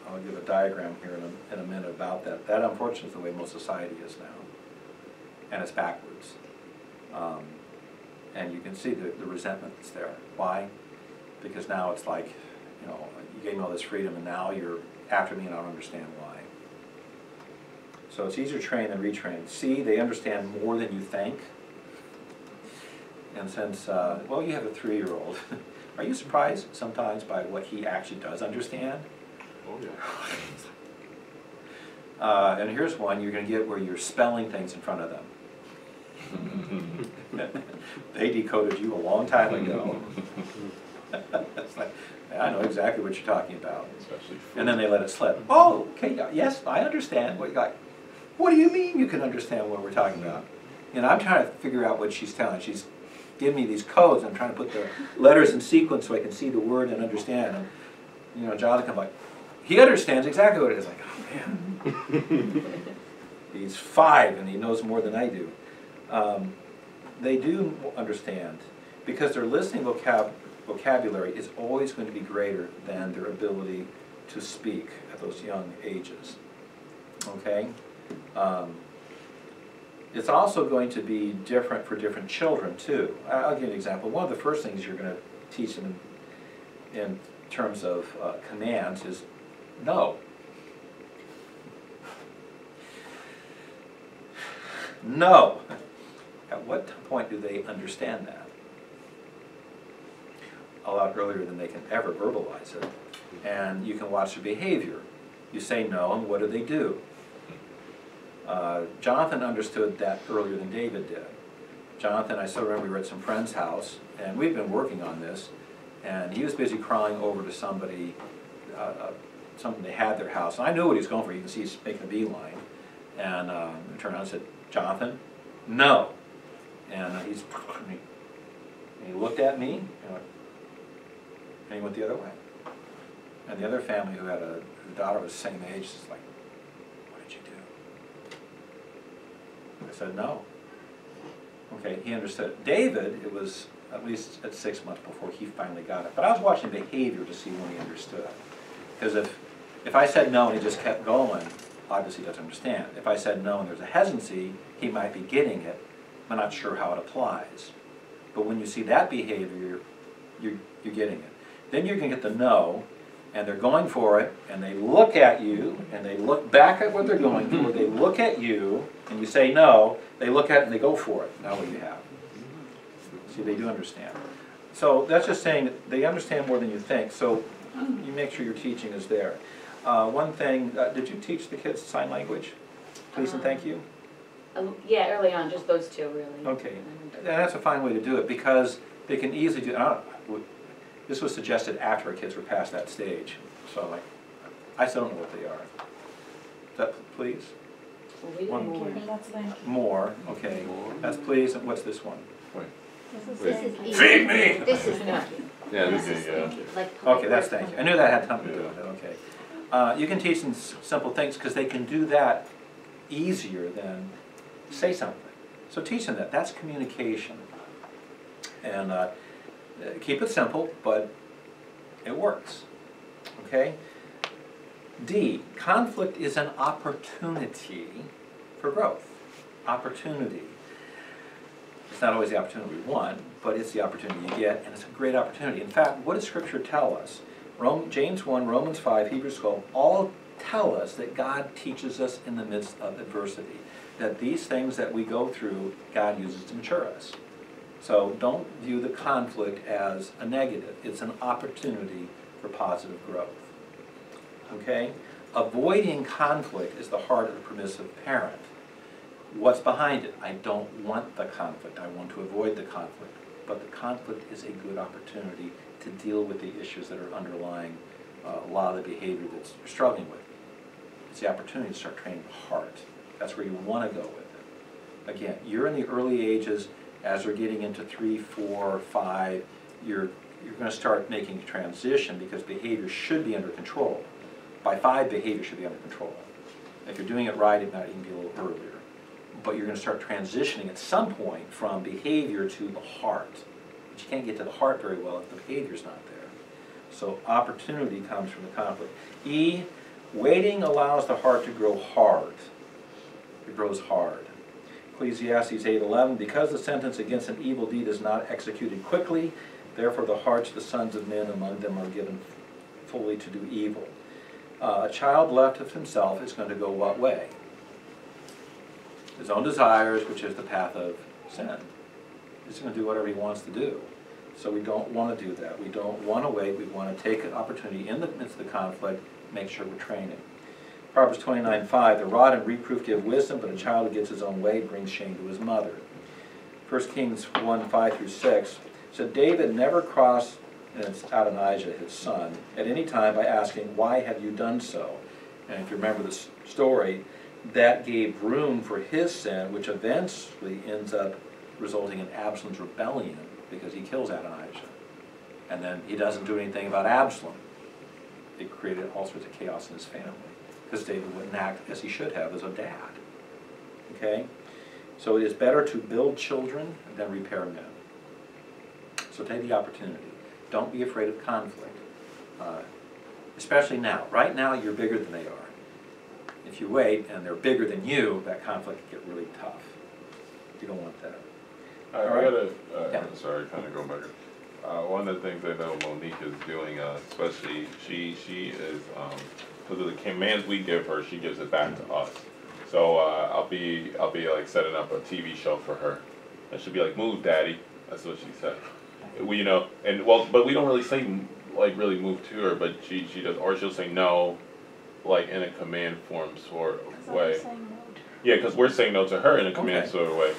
I'll give a diagram here in a minute about that. That unfortunately is the way most society is now, and it's backwards. And you can see the resentment that's there. Why? Because now it's like, you know, you gave me all this freedom and now you're after me and I don't understand why. So it's easier train than retrain. C, they understand more than you think. And since, well, you have a 3-year-old, are you surprised sometimes by what he actually does understand? Oh yeah. And here's one you're going to get where you're spelling things in front of them. They decoded you a long time ago. It's like, I know exactly what you're talking about. Especially food. And then they let it slip. Oh, okay, yes, I understand. What do you mean you can understand what we're talking about? And I'm trying to figure out what she's telling. She's giving me these codes. I'm trying to put the letters in sequence so I can see the word and understand. And, you know, Jonathan comes like, he understands exactly what it is. Like, oh man. He's 5 and he knows more than I do. They do understand because their listening vocabulary is always going to be greater than their ability to speak at those young ages. Okay? It's also going to be different for different children too. I'll give you an example. One of the first things you're going to teach them in terms of commands is no. No. At what point do they understand that? A lot earlier than they can ever verbalize it. And you can watch their behavior. You say no, and what do they do? Jonathan understood that earlier than David did. Jonathan, I still remember we were at some friend's house, and we've been working on this, and he was busy crawling over to somebody, something they had at their house. And I knew what he was going for. You can see he's making a beeline. And I turned around and said, Jonathan, no. And he looked at me, and he went the other way. And the other family who had a daughter was the same age is like, what did you do? I said, no. Okay, he understood. David, it was at least at 6 months before he finally got it. But I was watching behavior to see when he understood. Because if I said no and he just kept going, obviously he doesn't understand. If I said no and there's a hesitancy, he might be getting it, but not sure how it applies. But when you see that behavior, you're getting it. Then you can get the no, and they're going for it, and they look at you, and they look back at what they're going for, they look at you, and you say no, they look at it and they go for it. Now what do you have? See, they do understand. So that's just saying that they understand more than you think, so you make sure your teaching is there. One thing, did you teach the kids sign language? Please and thank you? Yeah, early on, just those two, really. Okay, and that's a fine way to do it because they can easily do. This was suggested after our kids were past that stage, so like, I still don't know what they are. Is that please? Well, we One didn't Thank care. you, that's thank you. More, okay. That's please, and what's this one? Wait. This is Wait. thank you. Feed me! This is thank you. Yeah, this This is, is yeah. thank you. Like polite Okay, that's words. thank you. I knew that had something to do with it, okay. You can teach them simple things because they can do that easier than say something. So teach them that. That's communication. And keep it simple, but it works. Okay? D, conflict is an opportunity for growth. Opportunity. It's not always the opportunity we want, but it's the opportunity you get, and it's a great opportunity. In fact, what does Scripture tell us? James 1, Romans 5, Hebrews 12, all tell us that God teaches us in the midst of adversity. That these things that we go through, God uses to mature us. So don't view the conflict as a negative. It's an opportunity for positive growth. Okay? Avoiding conflict is the heart of a permissive parent. What's behind it? I don't want the conflict. I want to avoid the conflict. But the conflict is a good opportunity to deal with the issues that are underlying a lot of the behavior that you're struggling with. It's the opportunity to start training the heart. That's where you want to go with it. Again, you're in the early ages. As we're getting into 3, 4, 5, you're going to start making a transition because behavior should be under control. By 5, behavior should be under control. If you're doing it right, it might even be a little earlier. But you're going to start transitioning at some point from behavior to the heart. But you can't get to the heart very well if the behavior's not there. So opportunity comes from the conflict. E, waiting allows the heart to grow hard. It grows hard. Ecclesiastes 8:11, because the sentence against an evil deed is not executed quickly, therefore the hearts of the sons of men among them are given fully to do evil. A child left of himself is going to go what way? His own desires, which is the path of sin. He's going to do whatever he wants to do. So we don't want to do that. We don't want to wait. We want to take an opportunity in the midst of the conflict, make sure we're training. Proverbs 29:5, the rod and reproof give wisdom, but a child who gets his own way brings shame to his mother. 1 Kings 1:5-6, so David never crossed, and it's Adonijah, his son, at any time by asking, why have you done so? And if you remember the story, that gave room for his sin, which eventually ends up resulting in Absalom's rebellion, because he kills Adonijah. And then he doesn't do anything about Absalom. It created all sorts of chaos in his family, because David wouldn't act as he should have as a dad. Okay? So it is better to build children than repair men. So take the opportunity. Don't be afraid of conflict. Especially now. Right now, you're bigger than they are. If you wait and they're bigger than you, that conflict can get really tough. You don't want that. I All right. gotta, Yeah. sorry, kind of going back. One of the things I know Monique is doing, especially, she is, because of the commands we give her, she gives it back to us. So I'll be like setting up a TV show for her, and she'll be like, "Move, Daddy." That's what she said. We, you know, and well, but we don't really say like really move to her, but she does, or she'll say no, like in a command form sort of way. Yeah, because we're saying no to her in a command sort of way.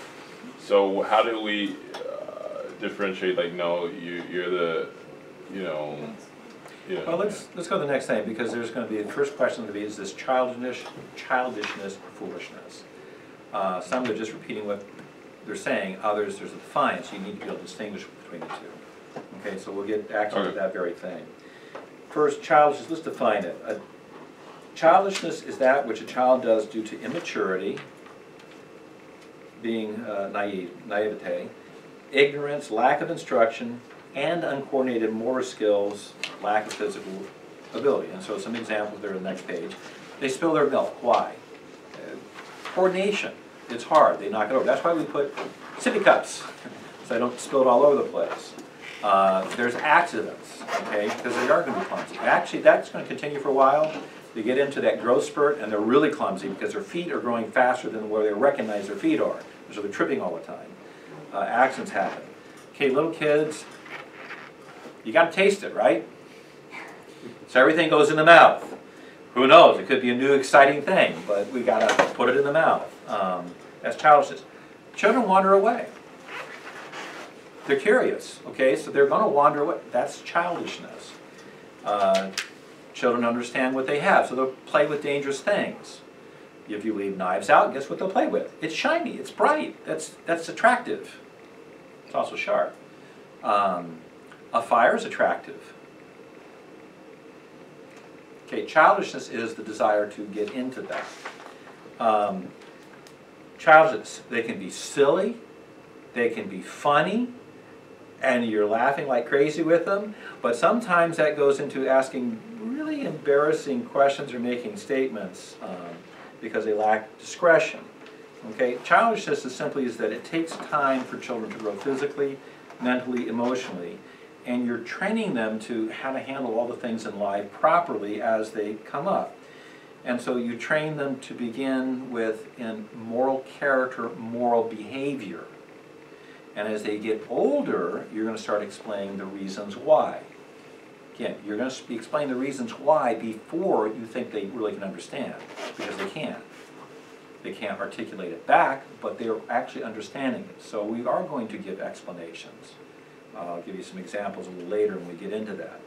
So how do we differentiate? Like, no, you're the, you know. Well, let's go to the next thing, because there's going to be, the first question going to be, is this childishness or foolishness? Some are just repeating what they're saying, others there's a defiance. You need to be able to distinguish between the two. Okay, so we'll get actually to that very thing. First, childishness, let's define it. Childishness is that which a child does due to immaturity, being naivete, ignorance, lack of instruction, and uncoordinated motor skills, lack of physical ability. And so some examples there on the next page. They spill their milk. Why? Coordination. It's hard. They knock it over. That's why we put sippy cups, so they don't spill it all over the place. There's accidents, okay, because they are going to be clumsy. Actually, that's going to continue for a while. They get into that growth spurt, and they're really clumsy because their feet are growing faster than where they recognize their feet are. So they're tripping all the time. Accidents happen. Okay, little kids, you got to taste it, right? So everything goes in the mouth. Who knows? It could be a new exciting thing, but we got to put it in the mouth. That's childishness. Children wander away. They're curious, okay? So they're going to wander away. That's childishness. Children understand what they have, so they'll play with dangerous things. If you leave knives out, guess what they'll play with? It's shiny, it's bright, that's attractive. It's also sharp. A fire is attractive. Okay, childishness is the desire to get into that. Childishness, they can be silly, they can be funny, and you're laughing like crazy with them, but sometimes that goes into asking really embarrassing questions or making statements because they lack discretion. Okay, childishness is simply is that it takes time for children to grow physically, mentally, emotionally, and you're training them to how to handle all the things in life properly as they come up. And so you train them to begin with in moral character, moral behavior. And as they get older, you're going to start explaining the reasons why. Again, you're going to explain the reasons why before you think they really can understand, because they can't. They can't articulate it back, but they're actually understanding it. So we are going to give explanations. I'll give you some examples a little later when we get into that.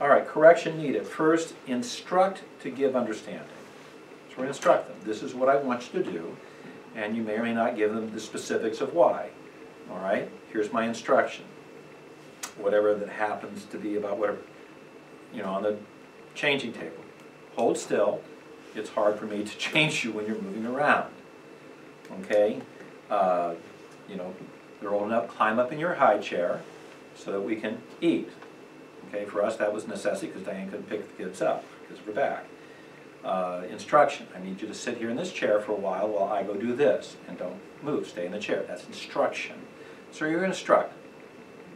All right, correction needed. First, instruct to give understanding. So we're going to instruct them. This is what I want you to do, and you may or may not give them the specifics of why. All right, here's my instruction. Whatever that happens to be about whatever, on the changing table. Hold still. It's hard for me to change you when you're moving around. Okay? They're old enough, climb up in your high chair so that we can eat. Okay, for us that was necessity because Diane couldn't pick the kids up because of her back. Instruction, I need you to sit here in this chair for a while I go do this, and don't move, stay in the chair. That's instruction. So you're going to instruct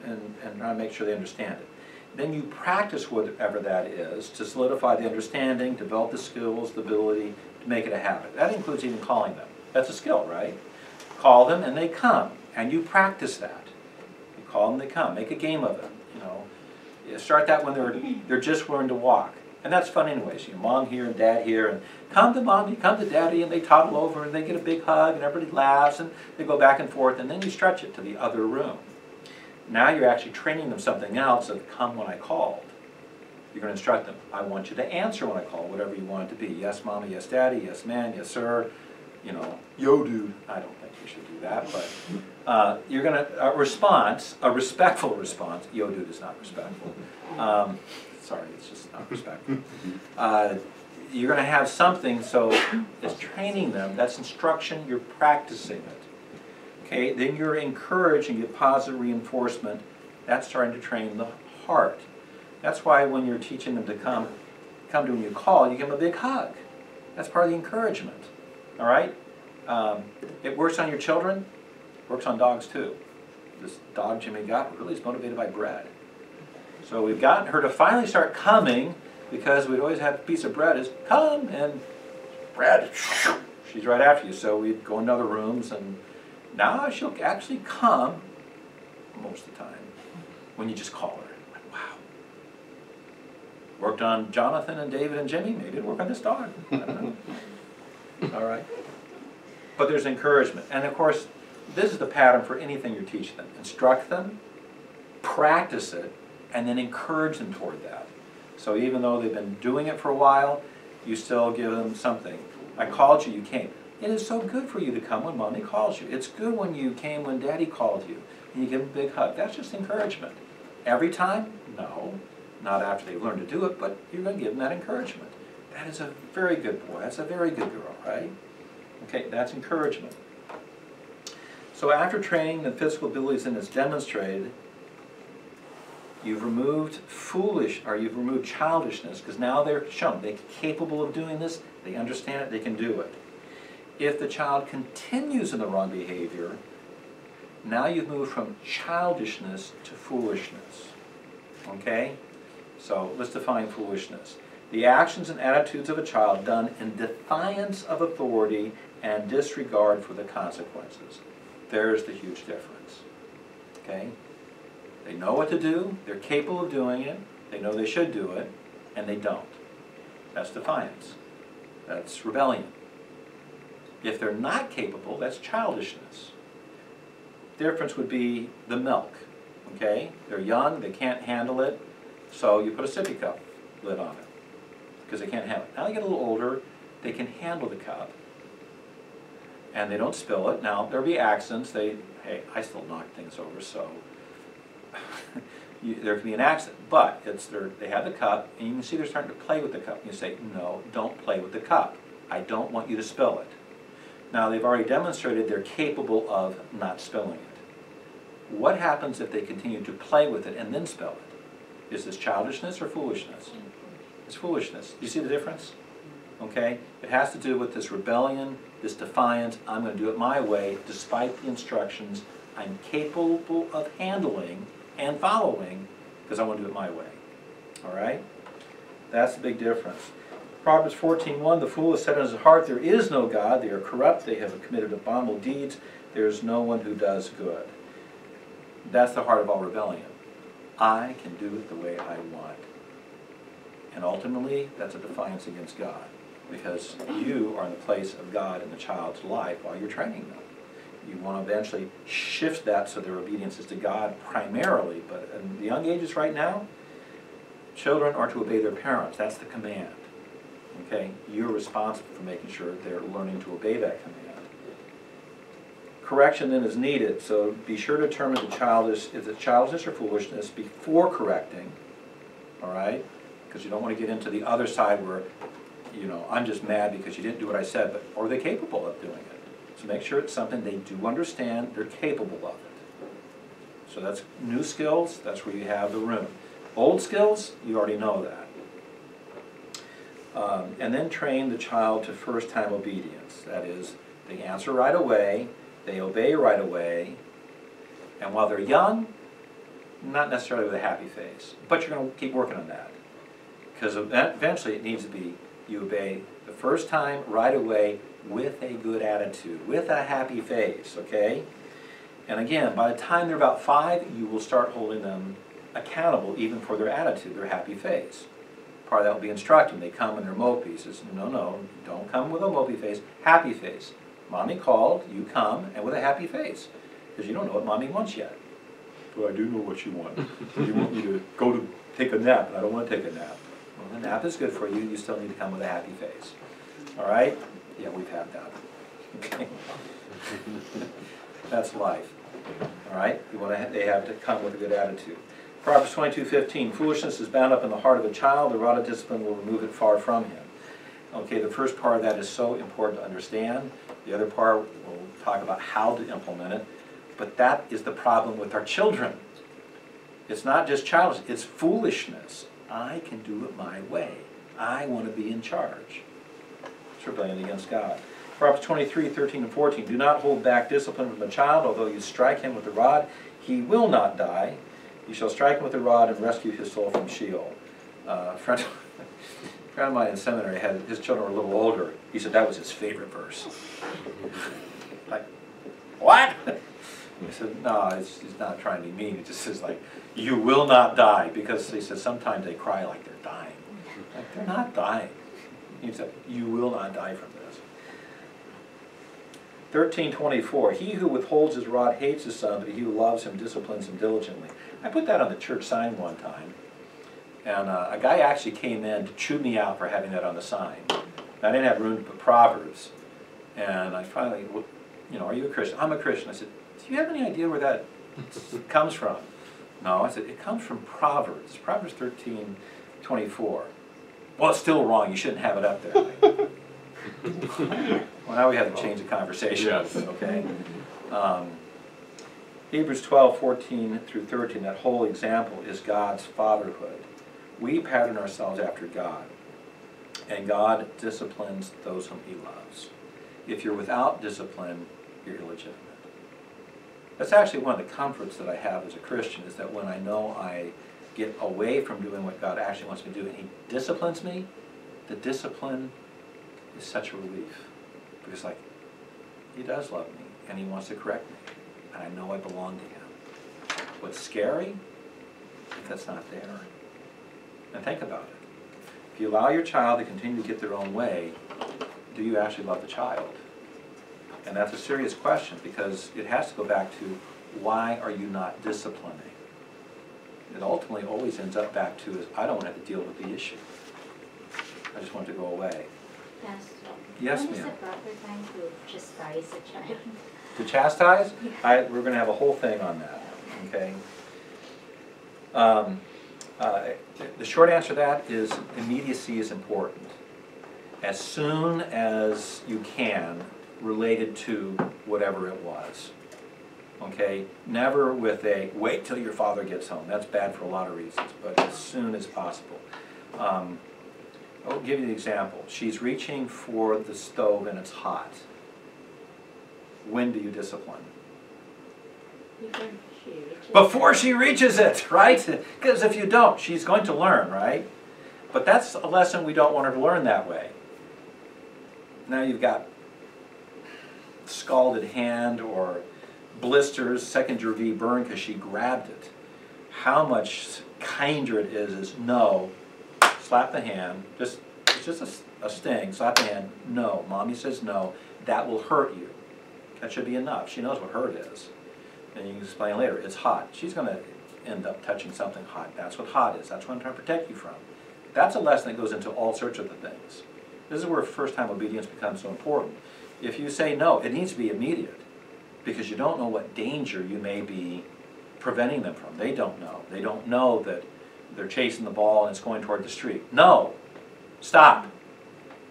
and try to make sure they understand it. Then you practice whatever that is to solidify the understanding, develop the skills, the ability to make it a habit. That includes even calling them. That's a skill, right? Call them and they come, and you practice that. You call them, they come. Make a game of it. You start that when they're just learning to walk, and that's fun anyways. Mom here and Dad here, and come to Mommy, come to Daddy, and they toddle over and they get a big hug, and everybody laughs, and they go back and forth, and then you stretch it to the other room. Now you're actually training them something else of come when I called. You're going to instruct them. I want you to answer when I call, whatever you want it to be. Yes, Mommy, yes, Daddy, yes, man, yes, sir. Yo, dude. I don't think you should do that, but you're going to, a respectful response. Yo, dude is not respectful. Sorry, it's just not respectful. You're going to have something, so it's training them. That's instruction. You're practicing it. Okay, then you're encouraging, get positive reinforcement. That's starting to train the heart. That's why when you're teaching them to come to when you call, you give them a big hug. That's part of the encouragement. All right? It works on your children, works on dogs too. This dog Jimmy got really is motivated by bread. So we've gotten her to finally start coming because we'd always have a piece of bread is come, and bread, she's right after you. So we'd go in other rooms, and now she'll actually come most of the time when you just call her. Like, wow. Worked on Jonathan and David and Jimmy, maybe it'll work on this dog. I don't know. All right. But there's encouragement. And of course, this is the pattern for anything you're teaching them. Instruct them, practice it, and then encourage them toward that. So even though they've been doing it for a while, you still give them something. I called you, you came. It is so good for you to come when Mommy calls you. It's good when you came when Daddy called you, and you give them a big hug. That's just encouragement. Every time? No. Not after they've learned to do it, but you're going to give them that encouragement. That is a very good boy. That's a very good girl, right? Okay, that's encouragement. So after training the physical abilities and it's demonstrated, you've removed you've removed childishness, because now they're shown they're capable of doing this, they understand it, they can do it. If the child continues in the wrong behavior, now you've moved from childishness to foolishness. Okay? So let's define foolishness. The actions and attitudes of a child done in defiance of authority and disregard for the consequences. There's the huge difference. Okay? They know what to do, they're capable of doing it, they know they should do it, and they don't. That's defiance. That's rebellion. If they're not capable, that's childishness. Difference would be the milk. Okay? They're young, they can't handle it, so you put a sippy cup lid on it because they can't handle it. Now they get a little older, they can handle the cup, and they don't spill it. Now, there'll be accidents. Hey, I still knock things over, so there can be an accident. But they have the cup, and you can see they're starting to play with the cup. And you say, no, don't play with the cup. I don't want you to spill it. Now, they've already demonstrated they're capable of not spilling it. What happens if they continue to play with it and then spill it? Is this childishness or foolishness? It's foolishness. Do you see the difference? Okay? It has to do with this rebellion, this defiance. I'm going to do it my way despite the instructions I'm capable of handling and following because I want to do it my way. All right? That's the big difference. Proverbs 14:1, the fool has said in his heart, there is no God. They are corrupt. They have committed abominable deeds. There is no one who does good. That's the heart of all rebellion. I can do it the way I want. And ultimately, that's a defiance against God, because you are in the place of God in the child's life while you're training them. You want to eventually shift that so their obedience is to God primarily, but in the young ages right now, children are to obey their parents. That's the command. Okay? You're responsible for making sure they're learning to obey that command. Correction then is needed, so be sure to determine if it's childishness or foolishness before correcting, all right? Because you don't want to get into the other side where, you know, I'm just mad because you didn't do what I said, but are they capable of doing it? So make sure it's something they do understand, they're capable of it. So that's new skills, that's where you have the room. Old skills, you already know that. And then train the child to first-time obedience. That is, they answer right away, they obey right away, and while they're young, not necessarily with a happy face, but you're going to keep working on that. Because eventually it needs to be, you obey the first time right away with a good attitude, with a happy face, okay? And again, by the time they're about 5, you will start holding them accountable even for their attitude, their happy face. Part of that will be instructing. They come in their mopey. He says, no, don't come with a mopey face, happy face. Mommy called, you come, and with a happy face. Because you don't know what Mommy wants yet. Well, I do know what you want. You want me to go to take a nap, and I don't want to take a nap. Well, the nap is good for you. You still need to come with a happy face. All right? Yeah, we've had that. Okay. That's life. All right? They have to come with a good attitude. Proverbs 22:15, foolishness is bound up in the heart of a child. The rod of discipline will remove it far from him. Okay, the first part of that is so important to understand. The other part, we'll talk about how to implement it. But that is the problem with our children. It's not just childish, it's foolishness. I can do it my way. I want to be in charge. It's rebellion against God. Proverbs 23:13 and 14, do not hold back discipline from a child, although you strike him with the rod, he will not die. You shall strike him with the rod and rescue his soul from Sheol. A friend of mine in seminary, his children were a little older. He said that was his favorite verse. Like, what? He said, no, he's not trying to be mean. He just says, like, you will not die. Because he says sometimes they cry like they're dying. Like, they're not dying. He said, you will not die from this. 13:24, he who withholds his rod hates his son, but he who loves him disciplines him diligently. I put that on the church sign one time. And a guy actually came in to chew me out for having that on the sign. I didn't have room to put Proverbs. And I finally, you know, are you a Christian? I'm a Christian. I said, do you have any idea where that comes from? No, I said, it comes from Proverbs. Proverbs 13:24. Well, it's still wrong. You shouldn't have it up there. Well, now we have to change the conversation. Yes. Okay. Hebrews 12:14 through 13, that whole example is God's fatherhood. We pattern ourselves after God, and God disciplines those whom he loves. If you're without discipline, you're illegitimate. That's actually one of the comforts that I have as a Christian, is that when I know I get away from doing what God actually wants me to do, and he disciplines me, the discipline is such a relief. Because, like, he does love me, and he wants to correct me, and I know I belong to him. What's scary, if that's not there. And think about it. If you allow your child to continue to get their own way, do you actually love the child? And that's a serious question, because it has to go back to, why are you not disciplining? It ultimately always ends up back to, is I don't want to have to deal with the issue. I just want it to go away. Pastor, Yes, when is ma'am. the proper time to chastise a child? To chastise? We're going to have a whole thing on that, okay? The short answer to that is immediacy is important. As soon as you can, related to whatever it was. Okay? Never with a, wait till your father gets home. That's bad for a lot of reasons, but as soon as possible. I'll give you an example. She's reaching for the stove and it's hot. When do you discipline? Before she reaches it, right? Because if you don't, she's going to learn, right? But that's a lesson we don't want her to learn that way. Now you've got scalded hand or blisters, second degree burn because she grabbed it. How much kinder it is no, slap the hand, it's just a sting, slap the hand, no, mommy says no, that will hurt you. That should be enough. She knows what hurt is. And you can explain later, it's hot. She's going to end up touching something hot. That's what hot is. That's what I'm trying to protect you from. That's a lesson that goes into all sorts of the things. This is where first-time obedience becomes so important. If you say no, it needs to be immediate, because you don't know what danger you may be preventing them from. They don't know. They don't know that they're chasing the ball and it's going toward the street. No! Stop!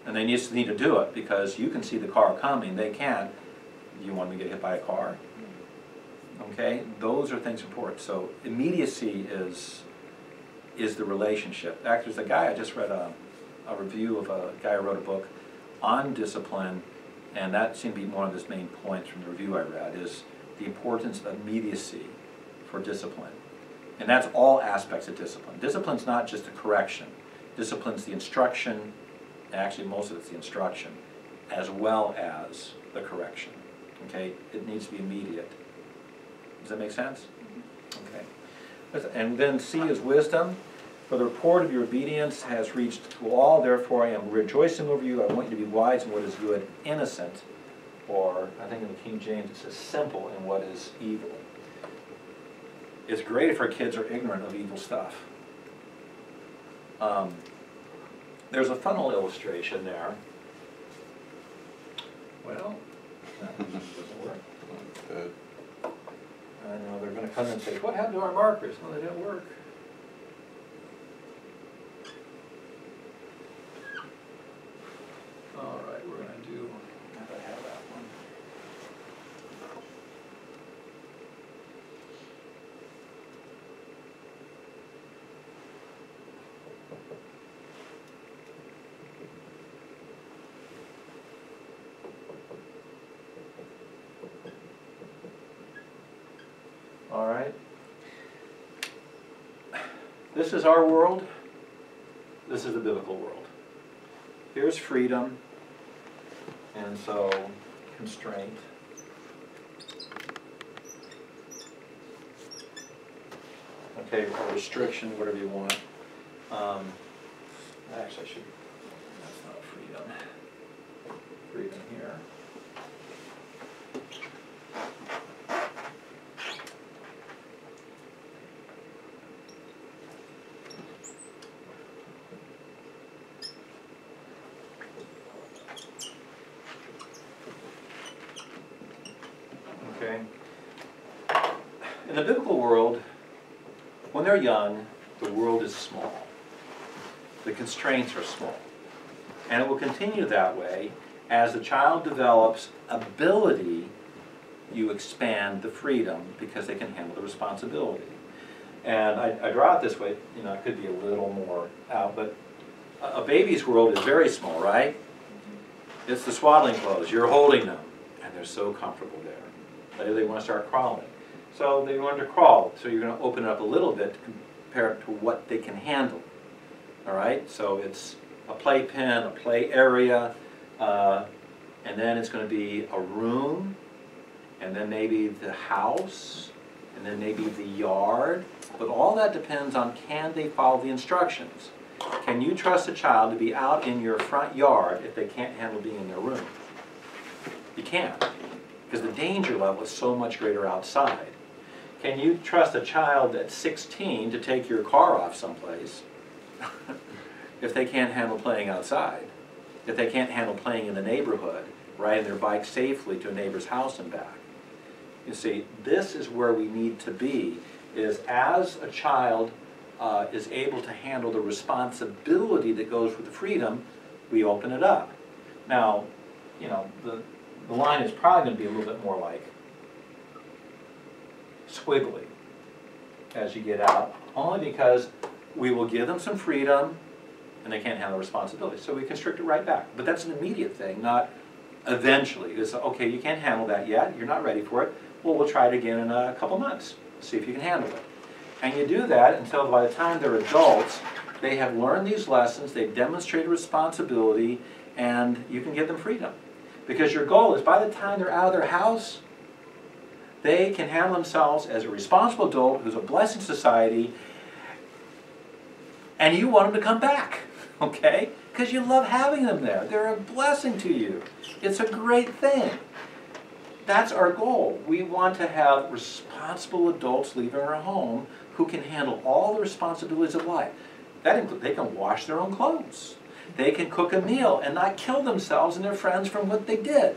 And they need to do it, because you can see the car coming. They can't. You want me to get hit by a car? Okay? Those are things important. So immediacy is the relationship. Actually, there's a guy, I just read a review of a guy who wrote a book on discipline, and that seemed to be one of his main points from the review I read, is the importance of immediacy for discipline. And that's all aspects of discipline. Discipline's not just a correction. Discipline's the instruction, actually most of it's the instruction, as well as the correction. Okay? It needs to be immediate. Does that make sense? Okay. And then C is wisdom. For the report of your obedience has reached to all, therefore I am rejoicing over you. I want you to be wise in what is good, innocent, or I think in the King James it says simple in what is evil. It's great if our kids are ignorant of evil stuff. There's a funnel illustration there. Well, that doesn't work. I know they're going to come and say, what happened to our markers? Well, they didn't work. All right, we're going to do, how do I have that one? All right. This is our world. This is the biblical world. Here's freedom, and so constraint. Okay, or restriction, whatever you want. Actually, I should. That's not freedom. Freedom here. Okay. In the biblical world, when they're young, the world is small. The constraints are small. And it will continue that way. As the child develops ability, you expand the freedom because they can handle the responsibility. And I draw it this way, you know, it could be a little more out, but a baby's world is very small, right? It's the swaddling clothes. You're holding them, and they're so comfortable there. Later they want to start crawling. So they learn to crawl, so you're going to open it up a little bit to compare it to what they can handle. All right? So it's a playpen, a play area, and then it's going to be a room, and then maybe the house, and then maybe the yard. But all that depends on, can they follow the instructions? Can you trust a child to be out in your front yard if they can't handle being in their room? You can't, because the danger level is so much greater outside. Can you trust a child at 16 to take your car off someplace if they can't handle playing outside? If they can't handle playing in the neighborhood, riding their bike safely to a neighbor's house and back? You see, this is where we need to be, is as a child is able to handle the responsibility that goes with the freedom, we open it up. Now, you know, the line is probably going to be a little bit more like squiggly as you get out, only because we will give them some freedom and they can't handle responsibility. So we constrict it right back. But that's an immediate thing, not eventually. It's, okay, you can't handle that yet, you're not ready for it. Well, we'll try it again in a couple months, see if you can handle it. And you do that until by the time they're adults, they have learned these lessons, they've demonstrated responsibility, and you can give them freedom. Because your goal is by the time they're out of their house, They can handle themselves as a responsible adult who's a blessing to society, and you want them to come back, okay? Because you love having them there. They're a blessing to you. It's a great thing. That's our goal. We want to have responsible adults leaving our home who can handle all the responsibilities of life. That includes, they can wash their own clothes. They can cook a meal and not kill themselves and their friends from what they did.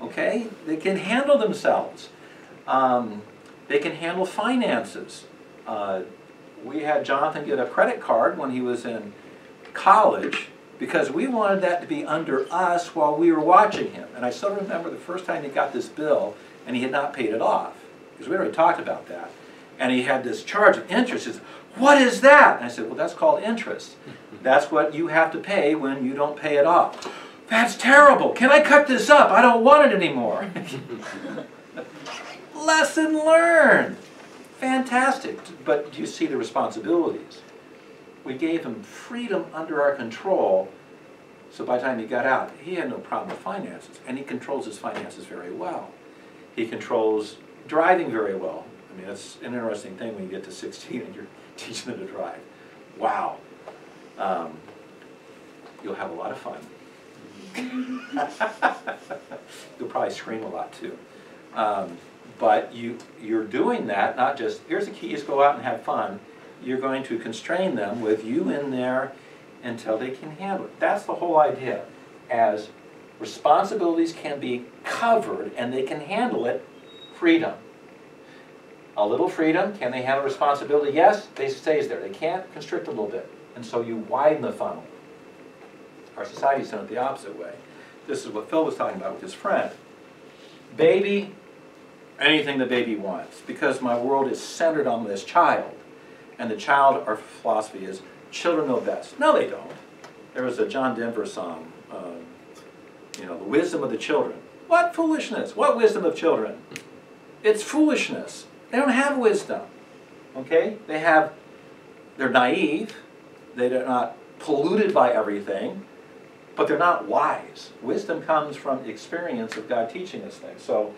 Okay? They can handle themselves. They can handle finances. We had Jonathan get a credit card when he was in college because we wanted that to be under us while we were watching him. And I still remember the first time he got this bill and he had not paid it off, because we already talked about that. And he had this charge of interest. He said, "What is that?" And I said, "Well, that's called interest. That's what you have to pay when you don't pay it off." "That's terrible. Can I cut this up? I don't want it anymore." Lesson learned. Fantastic. But do you see the responsibilities? We gave him freedom under our control, so by the time he got out, he had no problem with finances, and he controls his finances very well. He controls driving very well. I mean, it's an interesting thing when you get to 16 and you're teaching them to drive. Wow. You'll have a lot of fun. You'll probably scream a lot too. But you're doing that, not just, here's the keys, go out and have fun. You're going to constrain them with you in there until they can handle it. That's the whole idea. As responsibilities can be covered and they can handle it, freedom. A little freedom, can they handle responsibility? Yes, they stays there. They can't constrict a little bit. And so you widen the funnel. Our society's done it the opposite way. This is what Phil was talking about with his friend. Baby, anything the baby wants, because my world is centered on this child. And the child, our philosophy is, children know best. No, they don't. There was a John Denver song, the wisdom of the children. What foolishness? What wisdom of children? It's foolishness. They don't have wisdom. Okay? They're naive. They're not polluted by everything, but they're not wise. Wisdom comes from the experience of God teaching us things. So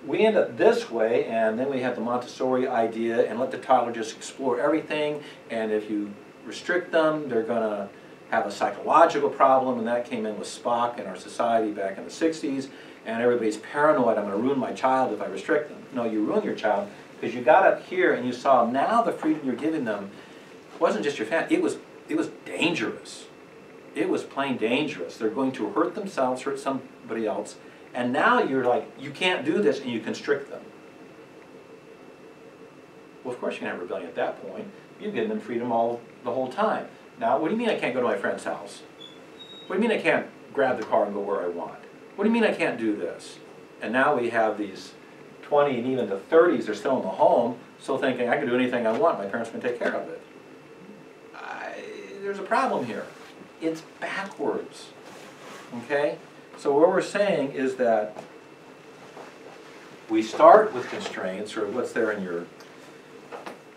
we end up this way, and then we have the Montessori idea, and let the toddler just explore everything, and if you restrict them, they're going to have a psychological problem, and that came in with Spock in our society back in the 60s, and everybody's paranoid, I'm going to ruin my child if I restrict them. No, you ruin your child, because you got up here and you saw now the freedom you're giving them wasn't just your family, it was dangerous. It was plain dangerous. They're going to hurt themselves, hurt somebody else, and now you're like, you can't do this, and you constrict them. Well, of course you can have rebellion at that point. You've given them freedom the whole time. Now, what do you mean I can't go to my friend's house? What do you mean I can't grab the car and go where I want? What do you mean I can't do this? And now we have these 20 and even the 30s, they're still in the home, still thinking I can do anything I want, my parents can take care of it. There's a problem here. It's backwards. Okay? So what we're saying is that we start with constraints, or what's there in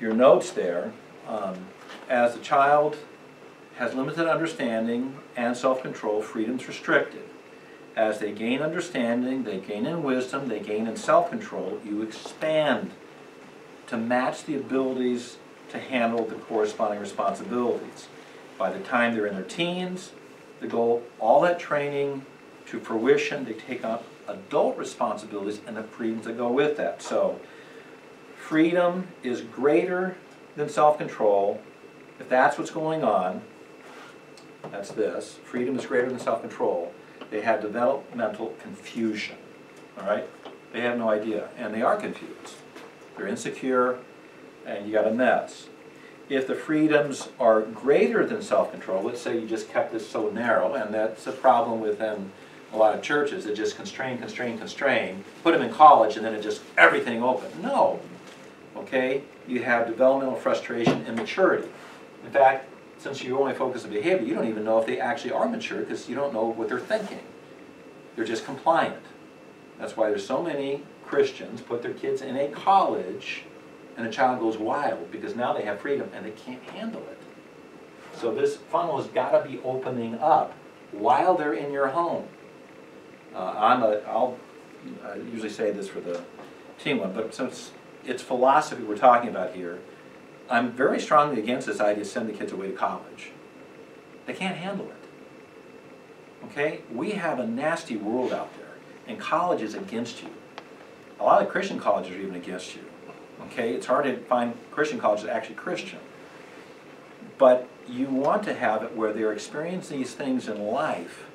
your notes there. As the child has limited understanding and self-control, freedom's restricted. As they gain understanding, they gain in wisdom, they gain in self-control, you expand to match the abilities to handle the corresponding responsibilities. By the time they're in their teens, the goal, all that training to fruition, they take up adult responsibilities and the freedoms that go with that. So, freedom is greater than self-control. If that's what's going on, that's this. Freedom is greater than self-control. They have developmental confusion. All right? They have no idea, and they are confused. They're insecure, and you got a mess. If the freedoms are greater than self-control, let's say you just kept this so narrow, and that's a problem within a lot of churches that just constrain, put them in college, and then it just, everything open. No. Okay? You have developmental frustration and maturity. In fact, since you only focus on behavior, you don't even know if they actually are mature because you don't know what they're thinking. They're just compliant. That's why there's so many Christians put their kids in a college and the child goes wild because now they have freedom and they can't handle it. So this funnel has got to be opening up while they're in your home. I usually say this for the teen one, but since it's philosophy we're talking about here, I'm very strongly against this idea of send the kids away to college. They can't handle it. Okay? We have a nasty world out there, and college is against you. A lot of Christian colleges are even against you. Okay? It's hard to find Christian colleges that are actually Christian. But you want to have it where they're experiencing these things in life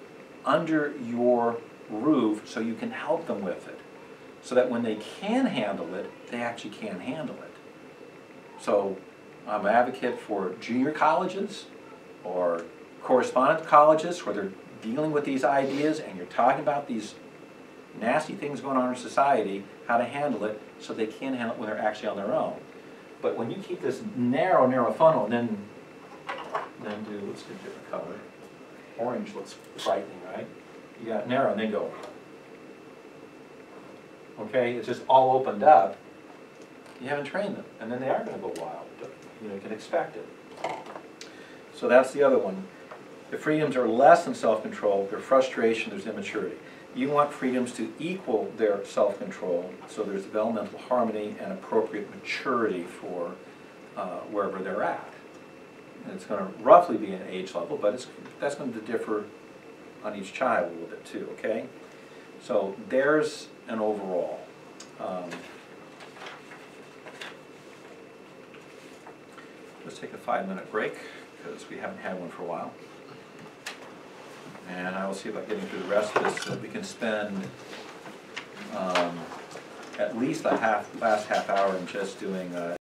under your roof so you can help them with it. So that when they can handle it, they actually can handle it. So I'm an advocate for junior colleges or correspondence colleges where they're dealing with these ideas and you're talking about these nasty things going on in society, how to handle it so they can handle it when they're actually on their own. But when you keep this narrow funnel and then do, let's do a different color. Orange looks frightening, right? You got narrow and then go. Okay, it's just all opened up. You haven't trained them, and then they are going to go wild. But, you can expect it. So that's the other one. The freedoms are less than self-control. There's frustration, there's immaturity. You want freedoms to equal their self-control, so there's developmental harmony and appropriate maturity for wherever they're at. And it's going to roughly be an age level, but that's going to differ on each child a little bit too, okay? So there's an overall. Let's take a 5-minute break, because we haven't had one for a while. And I will see about getting through the rest of this so that we can spend at least the last half hour in just doing